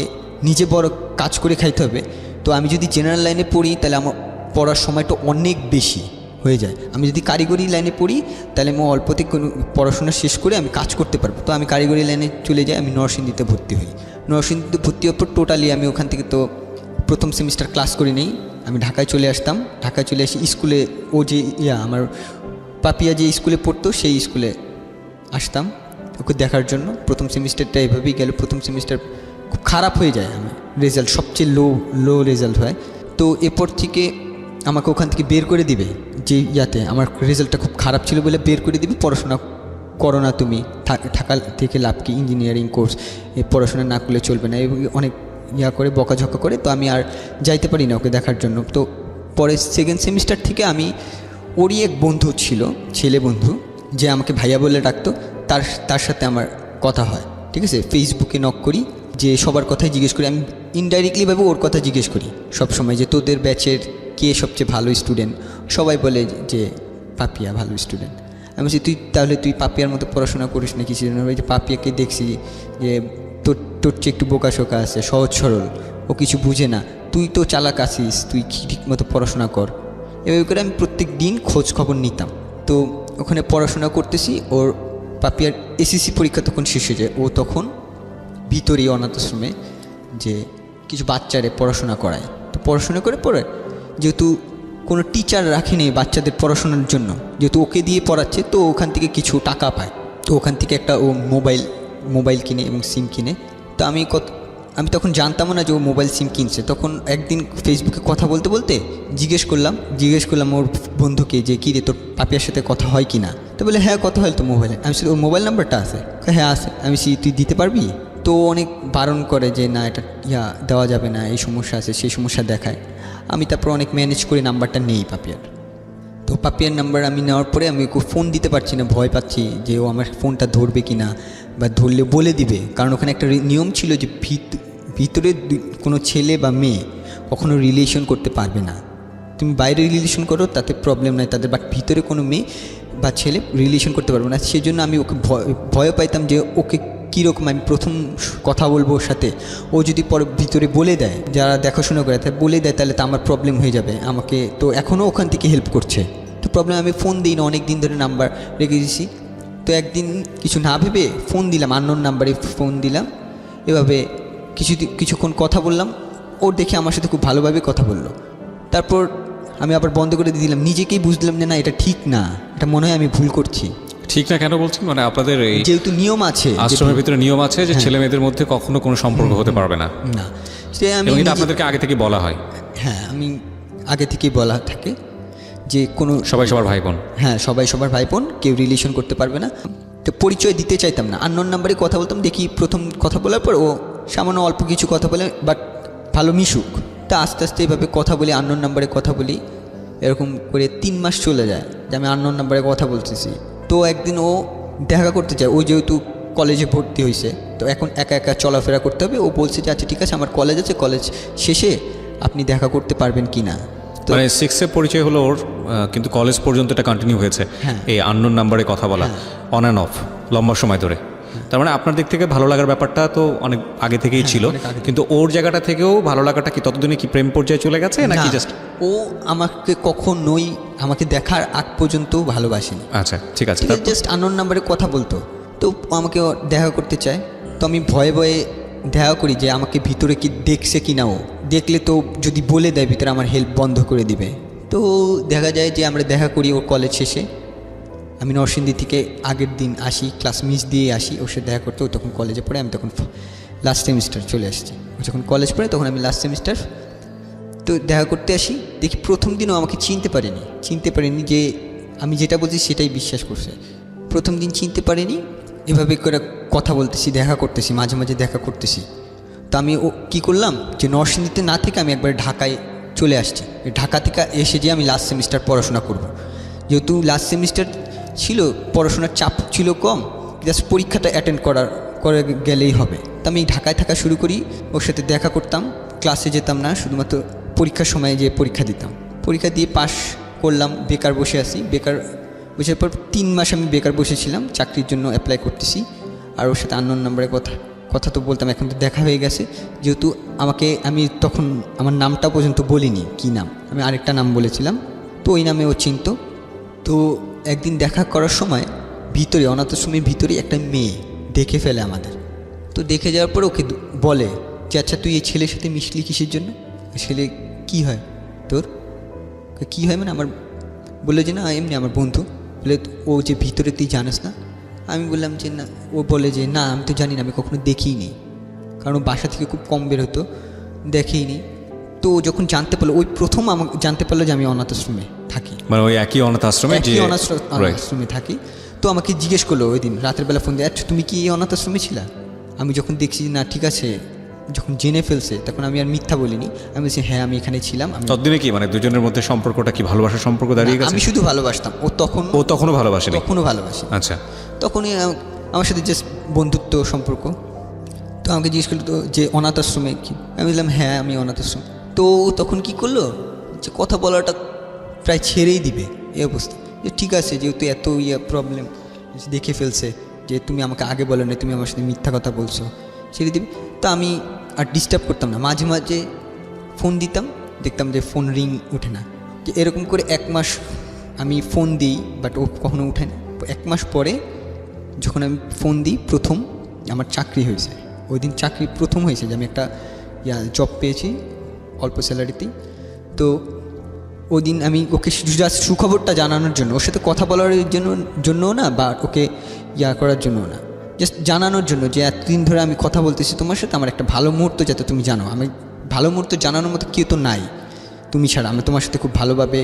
নিজে বড় কাজ করে খাইতে হবে। তো আমি যদি জেনারেল লাইনে পড়ি, তাহলে আমার পড়ার সময়টা অনেক বেশি হয়ে যায়। আমি যদি কারিগরি লাইনে পড়ি, তাহলে আমি অল্পতে কোনো পড়াশোনা শেষ করে আমি কাজ করতে পারবো। তো আমি কারিগরি লাইনে চলে যাই। আমি নরসিংদীতে ভর্তি হই। নরসিংদীতে ভর্তি হওয়ার পর টোটালি আমি ওখান থেকে তো প্রথম সেমিস্টার ক্লাস করি নেই। আমি ঢাকায় চলে আসতাম। ঢাকায় চলে আসি স্কুলে, ও যে আমার পাপিয়া যে স্কুলে পড়তো সেই স্কুলে আসতাম ওকে দেখার জন্য। প্রথম সেমিস্টারটা এভাবেই গেল। প্রথম সেমিস্টার খুব খারাপ হয়ে যায়, আমার রেজাল্ট সবচেয়ে লো রেজাল্ট হয়। তো এরপর থেকে আমাকে ওখান থেকে বের করে দিবে, যে আমার রেজাল্টটা খুব খারাপ ছিল বলে বের করে দিবে। পড়াশোনা করো না তুমি, ঢাকা থেকে লাভ কি, ইঞ্জিনিয়ারিং কোর্স, পড়াশোনা না করলে চলবে না, এবং অনেক করে বকাঝকা করে। তো আমি আর যাইতে পারি না ওকে দেখার জন্য। তো পরে সেকেন্ড সেমিস্টার থেকে আমি, ওরই এক বন্ধু ছিল, ছেলে বন্ধু, যে আমাকে ভাইয়া বলে ডাকতো, তার সাথে আমার কথা হয়। ঠিক আছে, ফেসবুকে নক করি, যে সবার কথাই জিজ্ঞেস করি। আমি ইনডাইরেক্টলিভাবে ওর কথা জিজ্ঞেস করি সবসময়, যে তোদের ব্যাচের কে সবচেয়ে ভালো স্টুডেন্ট। সবাই বলে যে পাপিয়া ভালো স্টুডেন্ট। আমি বলছি তুই পাপিয়ার মতো পড়াশোনা করিস না কিছু। যে পাপিয়াকে দেখছি যে তোর চেয়ে একটু বোকাশোকা আছে, সহজ সরল, ও কিছু বুঝে না, তুই তো চালাক আছিস, তুই ঠিক মতো পড়াশোনা কর। এভাবে করে আমি প্রত্যেক দিন খোঁজ খবর নিতাম। তো ওখানে পড়াশোনা করতেছি। ওর পাপিয়ার এসএসসি পরীক্ষা তখন শেষ হয়ে যায়। ও তখন ভিতরেই অনাথ আশ্রমে যে কিছু বাচ্চারে পড়াশোনা করায়। তো পড়াশোনা করে পড়ে, যেহেতু কোনো টিচার রাখেনি বাচ্চাদের পড়াশোনার জন্য, যেহেতু ওকে দিয়ে পড়াচ্ছে, তো ওখান থেকে কিছু টাকা পায়। তো ওখান থেকে ও মোবাইল মোবাইল কিনে এবং সিম কিনে। তো আমি তখন জানতামও না যে ও মোবাইল সিম কিনছে। তখন একদিন ফেসবুকে কথা বলতে বলতে জিজ্ঞেস করলাম ওর বন্ধুকে যে কী রে তোর পাপিয়ার সাথে কথা হয় কি না। তো বলে হ্যাঁ কথা হয় তো মোবাইলে। আমি ওর মোবাইল নাম্বারটা আছে? হ্যাঁ আছে। আমি তুই দিতে পারবি? তো অনেক বারণ করে যে না এটা দেওয়া যাবে না, এই সমস্যা আছে সেই সমস্যা দেখায়। আমি তারপর অনেক ম্যানেজ করে নাম্বারটা নেই পাপিয়ার। তো পাপিয়ার নাম্বার আমি নেওয়ার পরে আমি ওকে ফোন দিতে পারছি না, ভয় পাচ্ছি যে ও আমার ফোনটা ধরবে কি না, বা ধরলে বলে দিবে। কারণ ওখানে একটা নিয়ম ছিল যে ভিতরে কোনো ছেলে বা মেয়ে কখনো রিলেশন করতে পারবে না। তুমি বাইরে রিলেশন করো তাতে প্রবলেম নাই তাদের, বাট ভিতরে কোনো মেয়ে বা ছেলে রিলেশন করতে পারবে না। সেই জন্য আমি ওকে ভয় পাইতাম যে ওকে কীরকম আমি প্রথম কথা বলবো ওর সাথে, ও যদি পরে ভিতরে বলে দেয়, যারা দেখাশোনা করে তাই বলে দেয়, তাহলে তো আমার প্রবলেম হয়ে যাবে আমাকে। তো এখনও ওখান থেকে হেল্প করছে। তো প্রবলেম আমি ফোন দিই না, অনেক দিন ধরে নাম্বার রেখে দিয়েছি। তো একদিন কিছু না ভেবে ফোন দিলাম, আননোন নাম্বারে ফোন দিলাম। এভাবে কিছুক্ষণ কথা বললাম, ওর দেখে আমার সাথে খুব ভালোভাবে কথা বললো। তারপর আমি আবার বন্ধ করে দিয়ে দিলাম। নিজেকেই বুঝলাম যে না এটা ঠিক না, এটা মনে হয় আমি ভুল করছি। ঠিক না কেন বলছেন? মানে আপনাদের এই যেহেতু নিয়ম আছে, আশ্রমের ভিতরে নিয়ম আছে যে ছেলে মেয়েদের মধ্যে কখনো কোনো সম্পর্ক হতে পারবে না, না সে আমি আপনাদেরকে আগে থেকে বলা হয়? হ্যাঁ, আমি আগে থেকেই বলা থাকে যে কোনো সবাই সবার ভাই বোন। হ্যাঁ, সবাই সবার ভাই বোন, কেউ রিলেশন করতে পারবে না। তো পরিচয় দিতে চাইতাম না, আননোন নাম্বারে কথা বলতাম। দেখি প্রথম কথা বলার পর ও সামান্য অল্প কিছু কথা বলে, বাট ভালো মিশুক। তা আস্তে আস্তে এভাবে কথা বলি, আননোন নাম্বারে কথা বলি। এরকম করে 3 মাস চলে যায় যে আমি আননোন নাম্বারে কথা বলতেছি। তো একদিন ও দেখা করতে চায়, ও যেহেতু কলেজে ভর্তি হয়েছে, তো এখন একা একা চলাফেরা করতে হবে। ও বলছে যে আচ্ছা ঠিক আছে, আমার কলেজ আছে, কলেজ শেষে আপনি দেখা করতে পারবেন কি না। মানে 6-এ পরিচয় হলো ওর, কিন্তু কলেজ পর্যন্ত এটা কন্টিনিউ হয়েছে এই আননোন নাম্বারে কথা বলা, অন অ্যান্ড অফ, লম্বা সময় ধরে। তার মানে আপনার দিক থেকে ভালো লাগার ব্যাপারটা তো অনেক আগে থেকেই ছিল, কিন্তু ওর জায়গাটা থেকেও ভালো লাগাটা কি ততদিনে কি প্রেম পর্যায়ে চলে গেছে নাকি জাস্ট? ও আমাকে কখনোই আমাকে দেখার আগ পর্যন্ত ভালোবাসেনি। আচ্ছা ঠিক আছে, জাস্ট আননোন নাম্বারে কথা বলতো। তো আমাকে দেখা করতে চায়, তো আমি ভয়ে ভয়ে দেখা করি যে আমাকে ভিতরে কি দেখছে কি না। ও দেখলে তো যদি বলে দেয় ভিতরে, আমার হেল্প বন্ধ করে দিবে। তো দেখা যায় যে আমরা দেখা করি ওর কলেজ শেষে। আমি নরসিংদী থেকে আগের দিন আসি, ক্লাস মিস দিয়ে আসি ওর সাথে দেখা করতে। ও তখন কলেজে পড়ে, আমি তখন লাস্ট সেমিস্টার চলে আসছি। ও যখন কলেজ পড়ে তখন আমি লাস্ট সেমিস্টার। তো দেখা করতে আসি, দেখি প্রথম দিনও আমাকে চিনতে পারেনি যে আমি যেটা বলছি সেটাই বিশ্বাস করছে। প্রথম দিন চিনতে পারেনি। এভাবে করে কথা বলতেছি, দেখা করতেছি, মাঝে মাঝে দেখা করতেছি। তো আমি ও কী করলাম যে নরসিংদীতে না থেকে আমি একবার ঢাকায় চলে আসছি। ঢাকা থেকে এসে যে আমি লাস্ট সেমিস্টার পড়াশোনা করব। যেহেতু লাস্ট সেমিস্টার ছিল, পড়াশোনার চাপ ছিল কম, জাস্ট পরীক্ষাটা অ্যাটেন্ড করে গেলেই হবে। তো আমি ঢাকায় থাকা শুরু করি, ওর সাথে দেখা করতাম, ক্লাসে যেতাম না, শুধুমাত্র পরীক্ষার সময় যে পরীক্ষা দিতাম। পরীক্ষা দিয়ে পাশ করলাম, বেকার বসে আছি। বেকার বসার পর 3 মাস আমি বেকার বসেছিলাম, চাকরির জন্য অ্যাপ্লাই করতেছি। আর ওর সাথে আননোন নাম্বারে কথা তো বলতাম, এখন তো দেখা হয়ে গেছে। যেহেতু আমি তখন আমার নামটা পর্যন্ত বলিনি, কি নাম, আমি আরেকটা নাম বলেছিলাম। তো ওই নামে ও চিনত। তো একদিন দেখা করার সময় ভিতরে, অনাথ আশ্রমের ভিতরে একটা মেয়ে দেখে ফেলে আমাদের। তো দেখে যাওয়ার পর ওকে বলে যে আচ্ছা তুই এই ছেলের সাথে মিশলি কিসের জন্য? ছেলে কি হয় তোর? কি হয় মানে আমার, বললো যে না এমনি আমার বন্ধু। বলে ও যে ভিতরে তুই জানিস না? আমি বললাম যে না। ও বলে যে না আমি তো জানি না, আমি কখনো দেখিইনি, কারণ বাসা থেকে খুব কম বের হতো, দেখিইনি। তো যখন জানতে পারলো, ওই প্রথম আমাকে জানতে পারলো যে আমি অনাথ আশ্রমে থাকি, মানে ওই একই অনাথ আশ্রমে আশ্রমে থাকি। তো আমাকে জিজ্ঞেস করলো ওই দিন রাতের বেলা ফোন দিয়ে, আচ্ছা তুমি কি এই অনাথ আশ্রমে ছিলা? আমি যখন দেখছি না ঠিক আছে, যখন জেনে ফেলছে তখন আমি আর মিথ্যা বলিনি। আমি বলছি হ্যাঁ আমি এখানে ছিলাম। ততদিনে কি মানে দুজনের মধ্যে সম্পর্কটা কি ভালোবাসার সম্পর্ক দাঁড়িয়ে গেছে? আমি শুধু ভালোবাসতাম, ও তখনও ভালোবাসে। আচ্ছা, তখনই আমার সাথে জাস্ট বন্ধুত্ব সম্পর্ক। তো আমাকে জিজ্ঞেস করলো তো যে অনাথ আশ্রমে কি? আমি বললাম হ্যাঁ আমি অনাথ আশ্রম। তো তখন কি করলো যে কথা বলাটা প্রায় ছেড়েই দিবে এই অবস্থা। যে ঠিক আছে, যেহেতু এত প্রবলেম দেখে ফেলছে যে তুমি আমাকে আগে বলো না, তুমি আমার সাথে মিথ্যা কথা বলছো, ছেড়ে দিবে। তো আমি আর ডিস্টার্ব করতাম না, মাঝে মাঝে ফোন দিতাম, দেখতাম যে ফোন রিং ওঠে না। যে এরকম করে 1 মাস আমি ফোন দিই, বাট ও কখনো উঠে না। 1 মাস পরে যখন আমি ফোন দিই, প্রথম আমার চাকরি হয়েছে। ওই দিন চাকরি প্রথম হয়েছে যে আমি একটা জব পেয়েছি অল্প স্যালারিতেই। তো ওই দিন আমি ওকে জাস্ট সুখবরটা জানানোর জন্য, ওর সাথে কথা বলার জন্য না, বা ওকে করার জন্য না, জাস্ট জানানোর জন্য যে এতদিন ধরে আমি কথা বলতেছি তোমার সাথে, আমার একটা ভালো মুহূর্ত যাতে তুমি জানো। আমি ভালো মুহূর্ত জানানোর মতো কেউ তো নাই তুমি ছাড়া, আমি তোমার সাথে খুব ভালোভাবে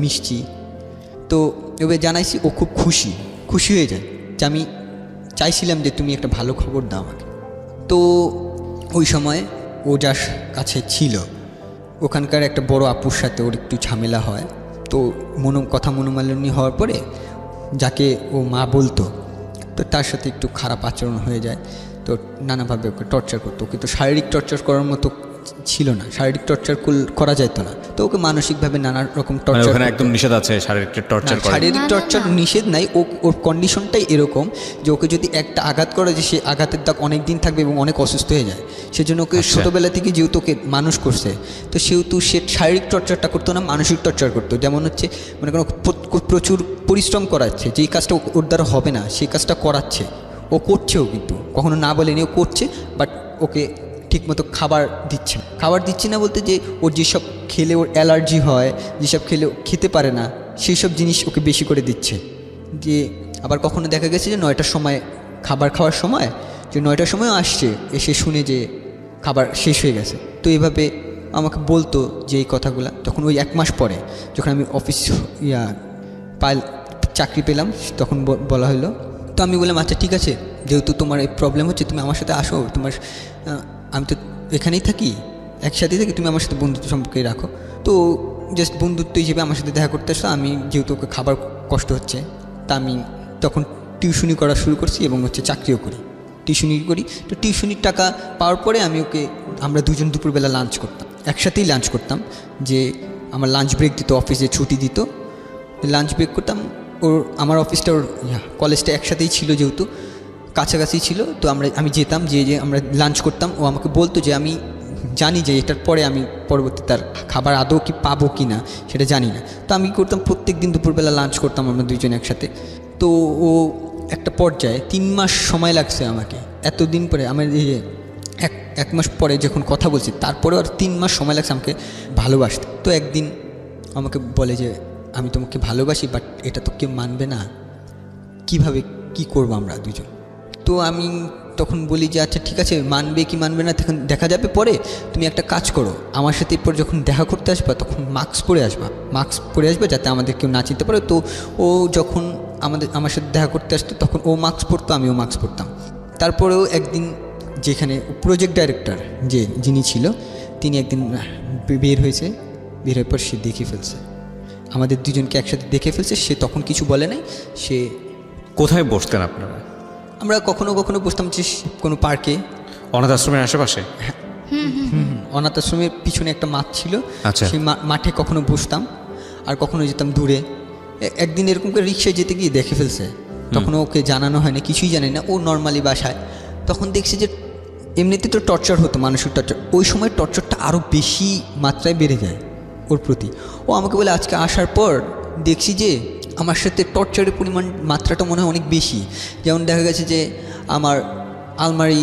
মিশছি। তো এভাবে জানাইছি, ও খুব খুশি হয়ে যায় যে আমি চাইছিলাম যে তুমি একটা ভালো খবর দাও আমাকে। তো ওই সময় ও যার কাছে ছিল ওখানকার একটা বড় আপুর সাথে ওর একটু ঝামেলা হয়। তো মনোমালিন্য হওয়ার পরে যাকে ও মা বলতো, তো তার সাথে একটু খারাপ আচরণ হয়ে যায়। তো নানাভাবে ওকে টর্চার করতো। ওকে তো শারীরিক টর্চার করার মতো ছিল না, শারীরিক টর্চার করা যেত না, তো ওকে মানসিকভাবে নানা রকম টর্চার। ওখানে একদম নিষেধ আছে শারীরিক টর্চার করা? শারীরিক টর্চার নিষেধ নাই, ওর কন্ডিশনটাই এরকম যে ওকে যদি একটা আঘাত করে যে সে আঘাতের দাগ অনেক দিন থাকবে এবং অনেক অসুস্থ হয়ে যায়। সেজন্য ওকে ছোটোবেলা থেকে যেহেতু ওকে মানুষ করছে, তো সেহেতু সে শারীরিক টর্চারটা করতো না, মানসিক টর্চার করতো। যেমন হচ্ছে মনে করো প্রচুর পরিশ্রম করাচ্ছে, যেই কাজটা ওর দ্বারা হবে না সেই কাজটা করাচ্ছে, ও করছেও, কিন্তু কখনো না বলেনি ও করছে। বাট ওকে ঠিকমতো খাবার দিচ্ছে না বলতে যে ওর যেসব খেলে ওর অ্যালার্জি হয়, যেসব খেলে খেতে পারে না, সেই সব জিনিস ওকে বেশি করে দিচ্ছে। যে আবার কখনো দেখা গেছে যে 9টার সময় খাবার খাওয়ার সময়, যে 9টার সময়ও আসছে, এসে শুনে যে খাবার শেষ হয়ে গেছে। তো এইভাবে আমাকে বলতো যে এই কথাগুলো। তখন ওই 1 মাস পরে যখন আমি অফিস চাকরি পেলাম, তখন বলা হলো। তো আমি বললাম আচ্ছা ঠিক আছে, যেহেতু তোমার এই প্রবলেম হচ্ছে তুমি আমার সাথে আসো, আমি তো এখানেই থাকি, একসাথেই থাকি, তুমি আমার সাথে বন্ধুত্ব সম্পর্কে রাখো। তো জাস্ট বন্ধুত্ব হিসেবে আমার সাথে দেখা করতে আসো। আমি যেহেতু ওকে খাবার কষ্ট হচ্ছে, তা আমি তখন টিউশনি করা শুরু করছি এবং চাকরিও করি, টিউশনি করি। তো টিউশনির টাকা পাওয়ার পরে আমরা দুজন দুপুরবেলা লাঞ্চ করতাম, একসাথেই লাঞ্চ করতাম। যে আমার লাঞ্চ ব্রেক দিত, অফিসে ছুটি দিত, লাঞ্চ ব্রেক করতাম। আমার অফিসটা কলেজটা একসাথেই ছিল, যেহেতু কাছাকাছি ছিল। তো আমি যেতাম, যে আমরা লাঞ্চ করতাম। ও আমাকে বলতো যে আমি জানি যে এটার পরে আমি পরবর্তী তার খাবার আদৌ কি পাবো কি না সেটা জানি না। তো আমি করতাম, প্রত্যেক দিন দুপুরবেলা লাঞ্চ করতাম আমরা দুইজন একসাথে। তো ও একটা পর্যায়ে 3 মাস সময় লাগছে আমাকে, এতদিন পরে আমার এই যে এক মাস পরে যখন কথা বলছি, তারপরেও আর 3 মাস সময় লাগছে আমাকে ভালোবাসতে। তো একদিন আমাকে বলে যে আমি তোমাকে ভালোবাসি, বাট এটা তো কেউ মানবে না, কিভাবে কি করবো আমরা দুজন। তো আমি তখন বলি যে আচ্ছা ঠিক আছে, মানবে কি মানবে না তখন দেখা যাবে পরে। তুমি একটা কাজ করো, আমার সাথে এরপর যখন দেখা করতে আসবা তখন মাস্ক পরে আসবা যাতে আমাদের কেউ না চিনতে পারে। তো ও যখন আমার সাথে দেখা করতে আসতো তখন ও মাস্ক পরতো, আমিও মাস্ক পরতাম। তারপরেও একদিন যেখানে প্রজেক্ট ডাইরেক্টর যিনি ছিল, তিনি একদিন বের হওয়ার পর সে দেখে ফেলছে, আমাদের দুজনকে একসাথে দেখে ফেলছে। সে তখন কিছু বলে নাই। সে কোথায় বসতেন আপনারা? আমরা কখনো কখনো বসতাম যে কোনো পার্কে, অনাথ আশ্রমের আশেপাশে। অনাথ আশ্রমের পিছনে একটা মাঠ ছিল, আচ্ছা। সেই মাঠে কখনো বসতাম, আর কখনো যেতাম দূরে। একদিন এরকম করে রিক্সায় যেতে গিয়ে দেখে ফেলছে, তখন ওকে জানানো হয় না, কিছুই জানে না, ও নর্মালি বাসায়। তখন দেখছি যে এমনিতে তো টর্চার হতো, মানসিক টর্চার, ওই সময় টর্চারটা আরও বেশি মাত্রায় বেড়ে যায় ওর প্রতি। ও আমাকে বলে আজকে আসার পর দেখছি যে আমার সাথে টর্চারের মাত্রাটা মনে হয় অনেক বেশি। যেমন দেখা গেছে যে আমার আলমারি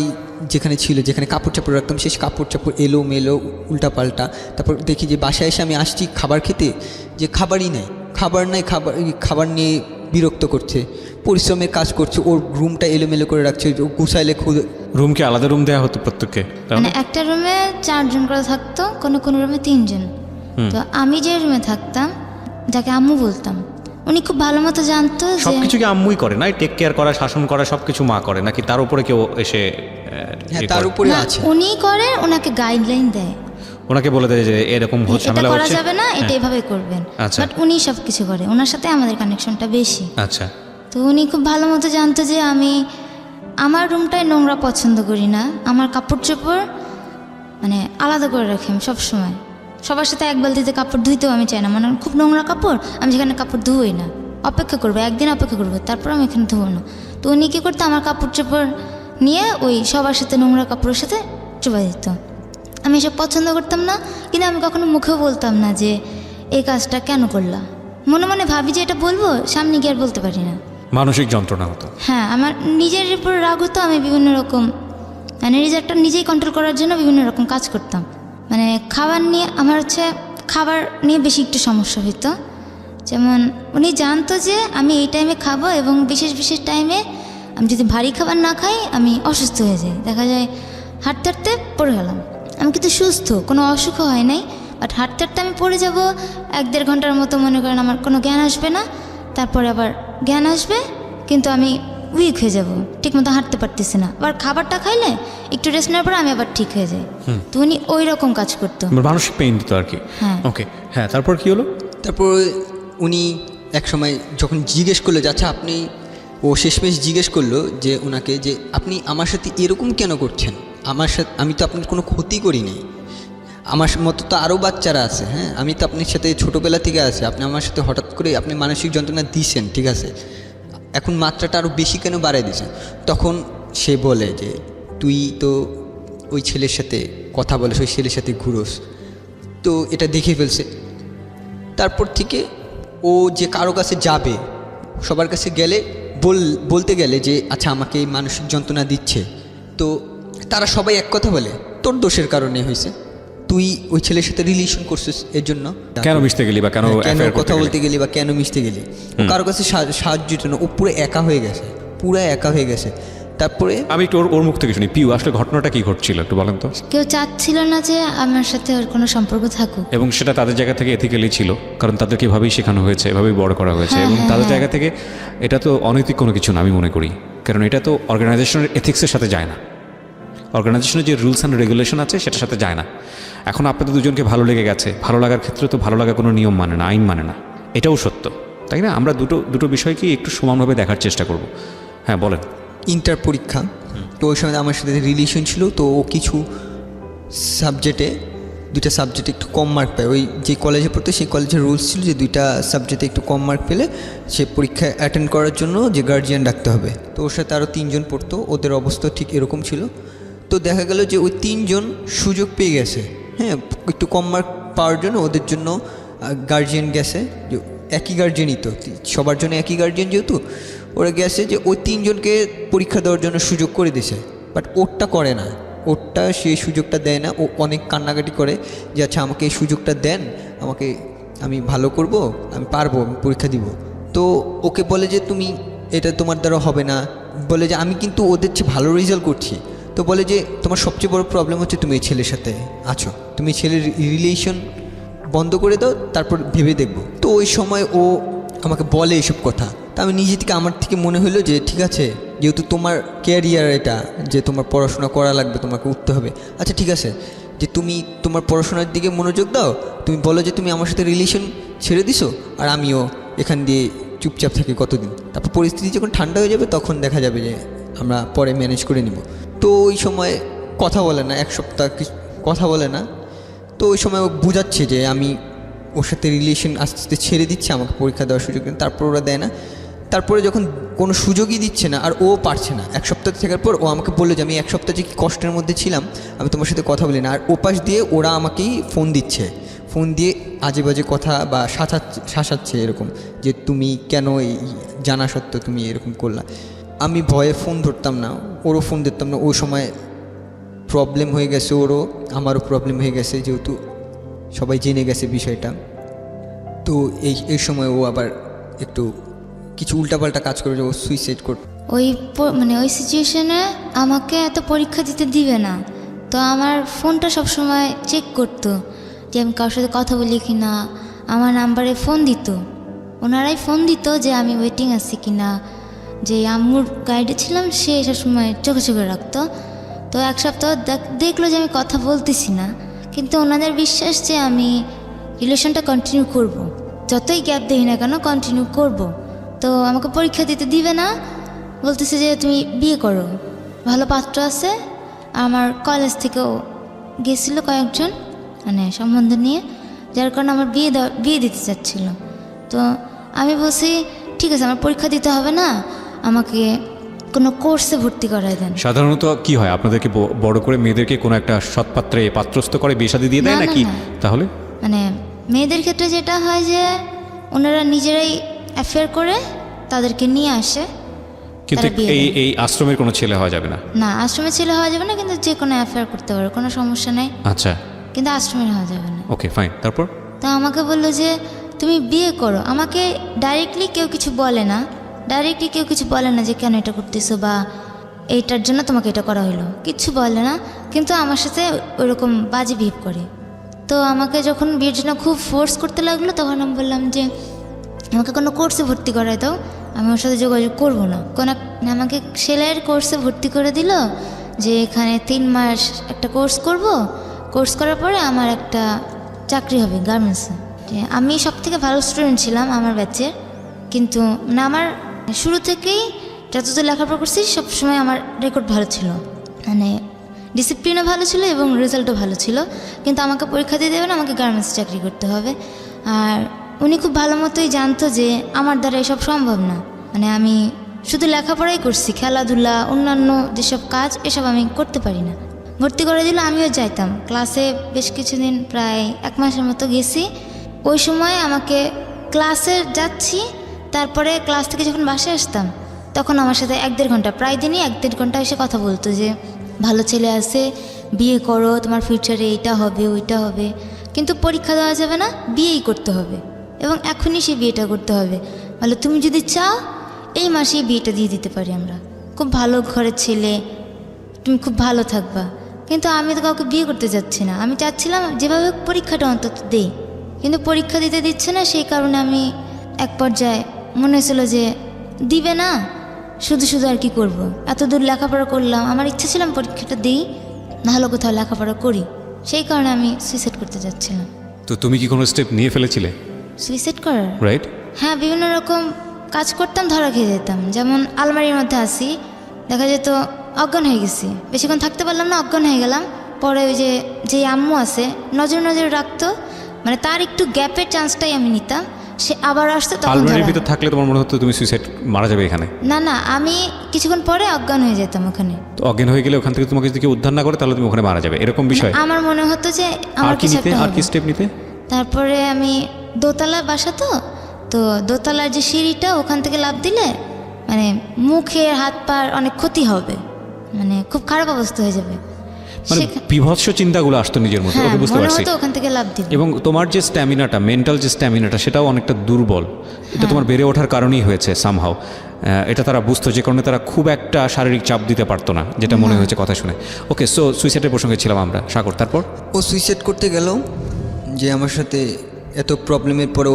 যেখানে কাপড় চাপড় রাখতাম, সেই কাপড় চাপড় মেলো উল্টাপাল্টা। তারপর দেখি যে বাসায় এসে আমি আসছি খাবার খেতে, যে খাবার খাবার নিয়ে বিরক্ত করছে, পরিশ্রমের কাজ করছে, ওর রুমটা এলোমেলো করে রাখছে, গুছাইলে রুমকে আলাদা রুম দেওয়া হতো প্রত্যেককে? মানে একটা রুমে 4 জন করে থাকতো, কোনো রুমে 3 জন। তো আমি যে রুমে থাকতাম, যাকে আম্মু বলতাম, উনি খুব ভালো মতো জানতো যে সবকিছু কি আম্মুই করে না? টেক কেয়ার করা, শাসন করা সবকিছু মা করে নাকি তার উপরে কেউ এসে? হ্যাঁ, তার উপরে আছে, উনিই করে, ওনাকে গাইডলাইন দেয়, ওনাকে বলে দেয় যে এরকম ঝামেলা করা হচ্ছে, যাবে না, এটা এভাবে করবেন। আচ্ছা। বাট উনি সব কিছু করে, ওনার সাথে আমাদের কানেকশনটা বেশি। আচ্ছা। তো উনি খুব ভালো মতো জানতো যে আমি আমার রুমটায় নোংরা পছন্দ করি না, আমার কাপড় চোপড় মানে আলাদা করে রাখি আমি সবসময়। সবার সাথে এক বালতিতে কাপড় ধুইতেও আমি চাই না, মানে খুব নোংরা কাপড়, আমি সেখানে কাপড় ধুই না, অপেক্ষা করবো, একদিন অপেক্ষা করবো, তারপর আমি এখানে ধুবো না। তো উনি কী করতো, আমার কাপড় চোপড় নিয়ে ওই সবার সাথে নোংরা কাপড়ের সাথে চুবাই দিত। আমি এসব পছন্দ করতাম না, কিন্তু আমি কখনো মুখেও বলতাম না যে এই কাজটা কেন করলা। মনে মনে ভাবি যে এটা বলবো, সামনে গিয়ে আর বলতে পারি না, মানসিক যন্ত্রণা হতো। হ্যাঁ, আমার নিজের উপর রাগ হতো, আমি বিভিন্ন রকম মানে নিজেরটা নিজেই কন্ট্রোল করার জন্য বিভিন্ন রকম কাজ করতাম। মানে খাবার নিয়ে আমার খাবার নিয়ে বেশি একটু সমস্যা হইতো। যেমন উনি জানতো যে আমি এই টাইমে খাবো এবং বিশেষ টাইমে আমি যদি ভারী খাবার না খাই আমি অসুস্থ হয়ে যাই, দেখা যায় হাঁটতে হাঁটতে পড়ে গেলাম। আমি কিন্তু সুস্থ, কোনো অসুখও হয় নাই, বাট হাঁটতে হাঁটতে আমি পড়ে যাব, 1-1.5 ঘন্টার মতো মনে করেন আমার কোনো জ্ঞান আসবে না, তারপরে আবার জ্ঞান আসবে কিন্তু আমি উইক হয়ে যাব, ঠিকমতো হাঁটতে পারতেছি না। আবার খাবারটা খাইলে একটু রেস্ট নেওয়ার পর আমি আবার ঠিক হয়ে যাই। তো উনি ওই রকম কাজ করতো, মানসিক পেইন দিত আর কি। হ্যাঁ। ওকে, হ্যাঁ, তারপর কি হলো? তারপর উনি এক সময় যখন জিজ্ঞেস করলো যে আচ্ছা আপনি, ও শেষমেশ জিজ্ঞেস করলো যে ওনাকে যে আপনি আমার সাথে এরকম কেন করছেন, আমার সাথে আমি তো আপনার কোনো ক্ষতি করি নাই, আমার মতো তো আরও বাচ্চারা আছে, হ্যাঁ আমি তো আপনার সাথে ছোটোবেলা থেকে আছি, আপনি আমার সাথে হঠাৎ করে আপনি মানসিক যন্ত্রণা দিয়েছেন, ঠিক আছে, এখন মাত্রাটা আরও বেশি কেন বাড়াই দিয়েছেন? তখন সে বলে যে তুই তো ওই ছেলের সাথে কথা বলিস, ওই ছেলের সাথে ঘুরোস, তো এটা দেখে ফেলছে। তারপর থেকে ও যে কারো কাছে যাবে, সবার কাছে গেলে বলতে গেলে যে আচ্ছা আমাকে এই মানসিক যন্ত্রণা দিচ্ছে, তো তারা সবাই এক কথা বলে তোর দোষের কারণে হয়েছে, তুই ওই ছেলের সাথে রিলেশন করছিস এর জন্য, কেন মিশতে গেলি বা কেন কথা বলতে গেলি বা কেন মিশতে গেলি, ও কারো কাছে সাহায্য জন্য ও পুরো একা হয়ে গেছে, পুরো একা হয়ে গেছে। তারপরে আমি একটু ওর মুখ থেকে শুনি, পিউ আসলে ঘটনাটা কি ঘটছিল একটু বলেন তো। কেউ চাচ্ছিল না যে আমার সাথে ওর কোনো সম্পর্ক থাকুক, এবং সেটা তাদের জায়গা থেকে এথিক্যালি ছিল, কারণ তাদেরকে এভাবেই শেখানো হয়েছে, এভাবেই বড় করা হয়েছে, এবং তাদের জায়গা থেকে এটা তো অনৈতিক কোনো কিছু না আমি মনে করি, কারণ এটা তো অর্গানাইজেশনের এথিক্সের সাথে যায় না, অর্গানাইজেশনের যে রুলস অ্যান্ড রেগুলেশন আছে সেটার সাথে যায় না। এখন আপনাদের দুজনকে ভালো লেগে গেছে, ভালো লাগার ক্ষেত্রে তো ভালো লাগা কোনো নিয়ম মানে না, আইন মানে না, এটাও সত্য, তাই না? আমরা দুটো বিষয়কেই একটু সমানভাবে দেখার চেষ্টা করব। হ্যাঁ বলেন। ইন্টার পরীক্ষা, তো ওই সময় আমার সাথে রিলেশন ছিল, তো ও কিছু সাবজেক্টে 2টা সাবজেক্টে একটু কম মার্ক পায়, ওই যে কলেজে পড়তো সেই কলেজের রুলস ছিল যে 2টা সাবজেক্টে একটু কম মার্ক পেলে সে পরীক্ষা অ্যাটেন্ড করার জন্য যে গার্জিয়ান ডাকতে হবে, তো ওর সাথে আরও 3 জন পড়তো, ওদের অবস্থা ঠিক এরকম ছিল। তো দেখা গেল যে ওই 3 জন সুযোগ পেয়ে গেছে, হ্যাঁ একটু কম মার্ক পাওয়ার জন্য ওদের জন্য গার্জিয়ান গেছে, যে একই গার্জিয়ানই তো সবার জন্য একই গার্জিয়ান, যেহেতু ওরা গেছে যে ওই 3 জনকে পরীক্ষা দেওয়ার জন্য সুযোগ করে দিছে, বাট ওরটা করে না, ওরটা সেই সুযোগটা দেয় না, ও অনেক কান্নাকাটি করে যে আচ্ছা আমাকে এই সুযোগটা দেন, আমাকে আমি ভালো করব, আমি পারবো, আমি পরীক্ষা দিব। তো ওকে বলে যে তুমি এটা তোমার দ্বারা হবে না, বলে যে আমি কিন্তু ওদের চেয়ে ভালো রেজাল্ট করছি, তো বলে যে তোমার সবচেয়ে বড় প্রবলেম হচ্ছে তুমি এই ছেলের সাথে আছো, তুমি ছেলের রিলেশন বন্ধ করে দাও, তারপর ভেবে দেখবো। তো ওই সময় ও আমাকে বলে এইসব কথা, তা আমি নিজে থেকে আমার থেকে মনে হলো যে ঠিক আছে, যেহেতু তোমার ক্যারিয়ার এটা, যে তোমার পড়াশোনা করা লাগবে, তোমাকে উঠতে হবে, আচ্ছা ঠিক আছে যে তুমি তোমার পড়াশোনার দিকে মনোযোগ দাও, তুমি বলো যে তুমি আমার সাথে রিলেশন ছেড়ে দিছো, আর আমিও এখান দিয়ে চুপচাপ থাকি কতদিন, তারপর পরিস্থিতি যখন ঠান্ডা হয়ে যাবে তখন দেখা যাবে যে আমরা পরে ম্যানেজ করে নিব। তো ওই সময় কথা বলে না, 1 সপ্তাহ কথা বলে না, তো ওই সময় ও বুঝাচ্ছে যে আমি ওর সাথে রিলেশন আস্তে আস্তে ছেড়ে দিচ্ছে, আমাকে পরীক্ষা দেওয়ার সুযোগ দেন, তারপর ওরা দেয় না, তারপরে যখন কোনো সুযোগই দিচ্ছে না আর ও পারছে না, 1 সপ্তাহ থাকার পর ও আমাকে বললো যে আমি 1 সপ্তাহ যে কি কষ্টের মধ্যে ছিলাম, আমি তোমার সাথে কথা বলি না, আর ওপাশ দিয়ে ওরা আমাকেই ফোন দিচ্ছে, ফোন দিয়ে আজে বাজে কথা বা শাসাচ্ছে এরকম, যে তুমি কেন এই জানা সত্ত্বেও তুমি এরকম করলা। আমি ভয়ে ফোন ধরতাম না, ওরও ফোন ধরতাম না, ওই সময় প্রবলেম হয়ে গেছে, ওরও আমারও প্রবলেম হয়ে গেছে, যেহেতু সবাই জেনে গেছে বিষয়টা। তো এই সময় ও আবার একটু কিছু উল্টাপাল্টা কাজ করে, ও সুইসাইড করত। ওই সিচুয়েশনে আমাকে এত পরীক্ষা দিতে দিবে না, তো আমার ফোনটা সবসময় চেক করতো যে আমি কারোর সাথে কথা বলি কি না, আমার নাম্বারে ফোন দিত, ওনারাই ফোন দিত যে আমি ওয়েটিং আছি কি না, যে আম্মুর গাইডে ছিলাম সে সবসময় চোখে চোখে রাখতো। তো 1 সপ্তাহ দেখলো যে আমি কথা বলতেছি না, কিন্তু ওনাদের বিশ্বাস যে আমি রিলেশনটা কন্টিনিউ করব, যতই গ্যাপ দিই না কেন কন্টিনিউ করব। তো আমাকে পরীক্ষা দিতে দিবে না, বলতেছে যে তুমি বিয়ে করো, ভালো পাত্র আছে। আমার কলেজ থেকেও গেছিল কয়েকজন, মানে সম্বন্ধ নিয়ে, যার কারণে আমার বিয়ে দিতে চাচ্ছিল। তো আমি বলছি ঠিক আছে, আমার পরীক্ষা দিতে হবে না, আমাকে কোনো কোর্সে ভর্তি করায় দেন। সাধারণত কি হয়, আপনাদেরকে বড় করে মেয়েদেরকে কোনো একটা সৎপাত্রে পাত্রস্থ করে বিয়ে শাদী দিয়ে দেয় নাকি? তাহলে মানে মেয়েদের ক্ষেত্রে যেটা হয় যে ওনারা নিজেরাই অ্যাফেয়ার করে তাদেরকে নিয়ে আসে, কিন্তু এই আশ্রমের কোনো ছেলে হওয়া যাবে না? না, আশ্রমের ছেলে হওয়া যাবে না, কিন্তু যে কোনো অ্যাফেয়ার করতে পারে, কোনো সমস্যা নেই। আচ্ছা, কিন্তু আশ্রমের হওয়া যাবে না। Okay fine. তারপর তো আমাকে বললো যে তুমি বিয়ে করো, আমাকে ডাইরেক্টলি কেউ কিছু বলে না, ডাইরেক্টলি কেউ কিছু বলে না যে কেন এটা করতেছো বা এইটার জন্য তোমাকে এটা করা হলো, কিচ্ছু বলে না, কিন্তু আমার সাথে ওইরকম বাজে বিহেভ করে। তো আমাকে যখন বিয়ের জন্য খুব ফোর্স করতে লাগলো তখন আমি বললাম যে আমাকে কোনো কোর্সে ভর্তি করায় দাও, আমি ওর সাথে যোগাযোগ করবো না। আমাকে সেলাইয়ের কোর্সে ভর্তি করে দিল যে এখানে 3 মাস একটা কোর্স করব, কোর্স করার পরে আমার একটা চাকরি হবে গার্মেন্টসে। আমি সব থেকে ভালো স্টুডেন্ট ছিলাম আমার ব্যাচের, কিন্তু না আমার শুরু থেকেই যতদূর লেখাপড়া করছি সবসময় আমার রেকর্ড ভালো ছিল, মানে ডিসিপ্লিনও ভালো ছিল এবং রেজাল্টও ভালো ছিল, কিন্তু আমাকে পরীক্ষা দিয়ে দেবে না, আমাকে গার্মেন্টস চাকরি করতে হবে। আর উনি খুব ভালো মতোই জানতো যে আমার দ্বারা এসব সম্ভব না, মানে আমি শুধু লেখাপড়াই করছি, খেলাধুলা অন্যান্য যেসব কাজ এসব আমি করতে পারি না। ভর্তি করে দিল, আমিও যাইতাম ক্লাসে বেশ কিছুদিন, প্রায় 1 মাসের মতো গেছি। ওই সময় আমাকে ক্লাসে যাচ্ছি, তারপরে ক্লাস থেকে যখন বাসায় আসতাম তখন আমার সাথে 1-1.5 ঘন্টা, প্রায় দিনই 1-1.5 ঘন্টা এসে কথা বলতো যে ভালো ছেলে আছে, বিয়ে করো, তোমার ফিউচারে এইটা হবে ওইটা হবে, কিন্তু পরীক্ষা দেওয়া যাবে না, বিয়েই করতে হবে এবং এখনই সেই বিয়েটা করতে হবে। বলে তুমি যদি চাও এই মাসেই বিয়েটা দিয়ে দিতে পারি আমরা, খুব ভালো ঘরের ছেলে, তুমি খুব ভালো থাকবা। কিন্তু আমি তো কাউকে বিয়ে করতে যাচ্ছি না, আমি চাচ্ছিলাম যেভাবে পরীক্ষাটা অন্তত দেই, কিন্তু পরীক্ষা দিতে দিচ্ছে না। সেই কারণে আমি এক পর্যায়ে মনে হয়েছিল যে দিবে না, শুধু শুধু আর কি করব, এত দূর লেখাপড়া করলাম, আমার ইচ্ছা ছিলাম পরীক্ষাটা দিই, নাহলে কোথাও লেখাপড়া করি। সেই কারণে আমি সুইসাইড করতে যাচ্ছিলাম। তো তুমি কি কোনো স্টেপ নিয়ে ফেলেছিলে? সুইসাইড করার? রাইট। হ্যাঁ, বিভিন্ন রকম কাজ করতাম, ধরা খেয়ে যেতাম। যেমন আলমারির মধ্যে আসি, দেখা যেত অজ্ঞান হয়ে গেছি, বেশিক্ষণ থাকতে পারলাম না, অজ্ঞান হয়ে গেলাম। পরে ওই যে আম্মু আছে নজর রাখতো, মানে তার একটু গ্যাপের চান্সটাই আমি নিতাম, সে আবার আসতো, তখন আলমারির ভিতর থাকলে তোমার মনে হতো তুমি সুইসাইড মারা যাবে এখানে? না, আমি কিছুক্ষণ পরে অজ্ঞান হয়ে যেতাম ওখানে। তো অজ্ঞান হয়ে গেলে ওখান থেকে তোমাকে যদি কেউ উদ্ধার না করে তাহলে তুমি ওখানে মারা যাবে, এরকম বিষয়? আমার মনে হতো যে আমার আর কি নিতে, আর কি স্টেপ নিতে? তারপরে আমি দোতলা বাসা, তো দোতলার যে সিঁড়িটা ওখান থেকে লাফ দিলে মানে মুখের হাত পার অনেক ক্ষতি হবে, মানে খুব খারাপ অবস্থা হয়ে যাবে, মানে বিভৎস চিন্তাগুলো আসতো নিজের মধ্যে। ওকে, বুঝতে পারছি। ওখান থেকে লাভ দিব। এবং তোমার যে স্ট্যামিনাটা, মেন্টাল যে স্ট্যামিনাটা, সেটাও অনেকটা দুর্বল। এটা তোমার বেড়ে ওঠার কারণেই হয়েছে সামহাও। এটা তারা বুঝতো, যে কারণে তারা খুব একটা শারীরিক চাপ দিতে পারতো না, যেটা মনে হয়েছে কথা শুনে। ওকে, সো সুইসাইডের প্রসঙ্গে ছিলাম আমরা। সাগর, তারপর? ও সুইসাইড করতে গেল, যে আমার সাথে এত প্রবলেমের পরে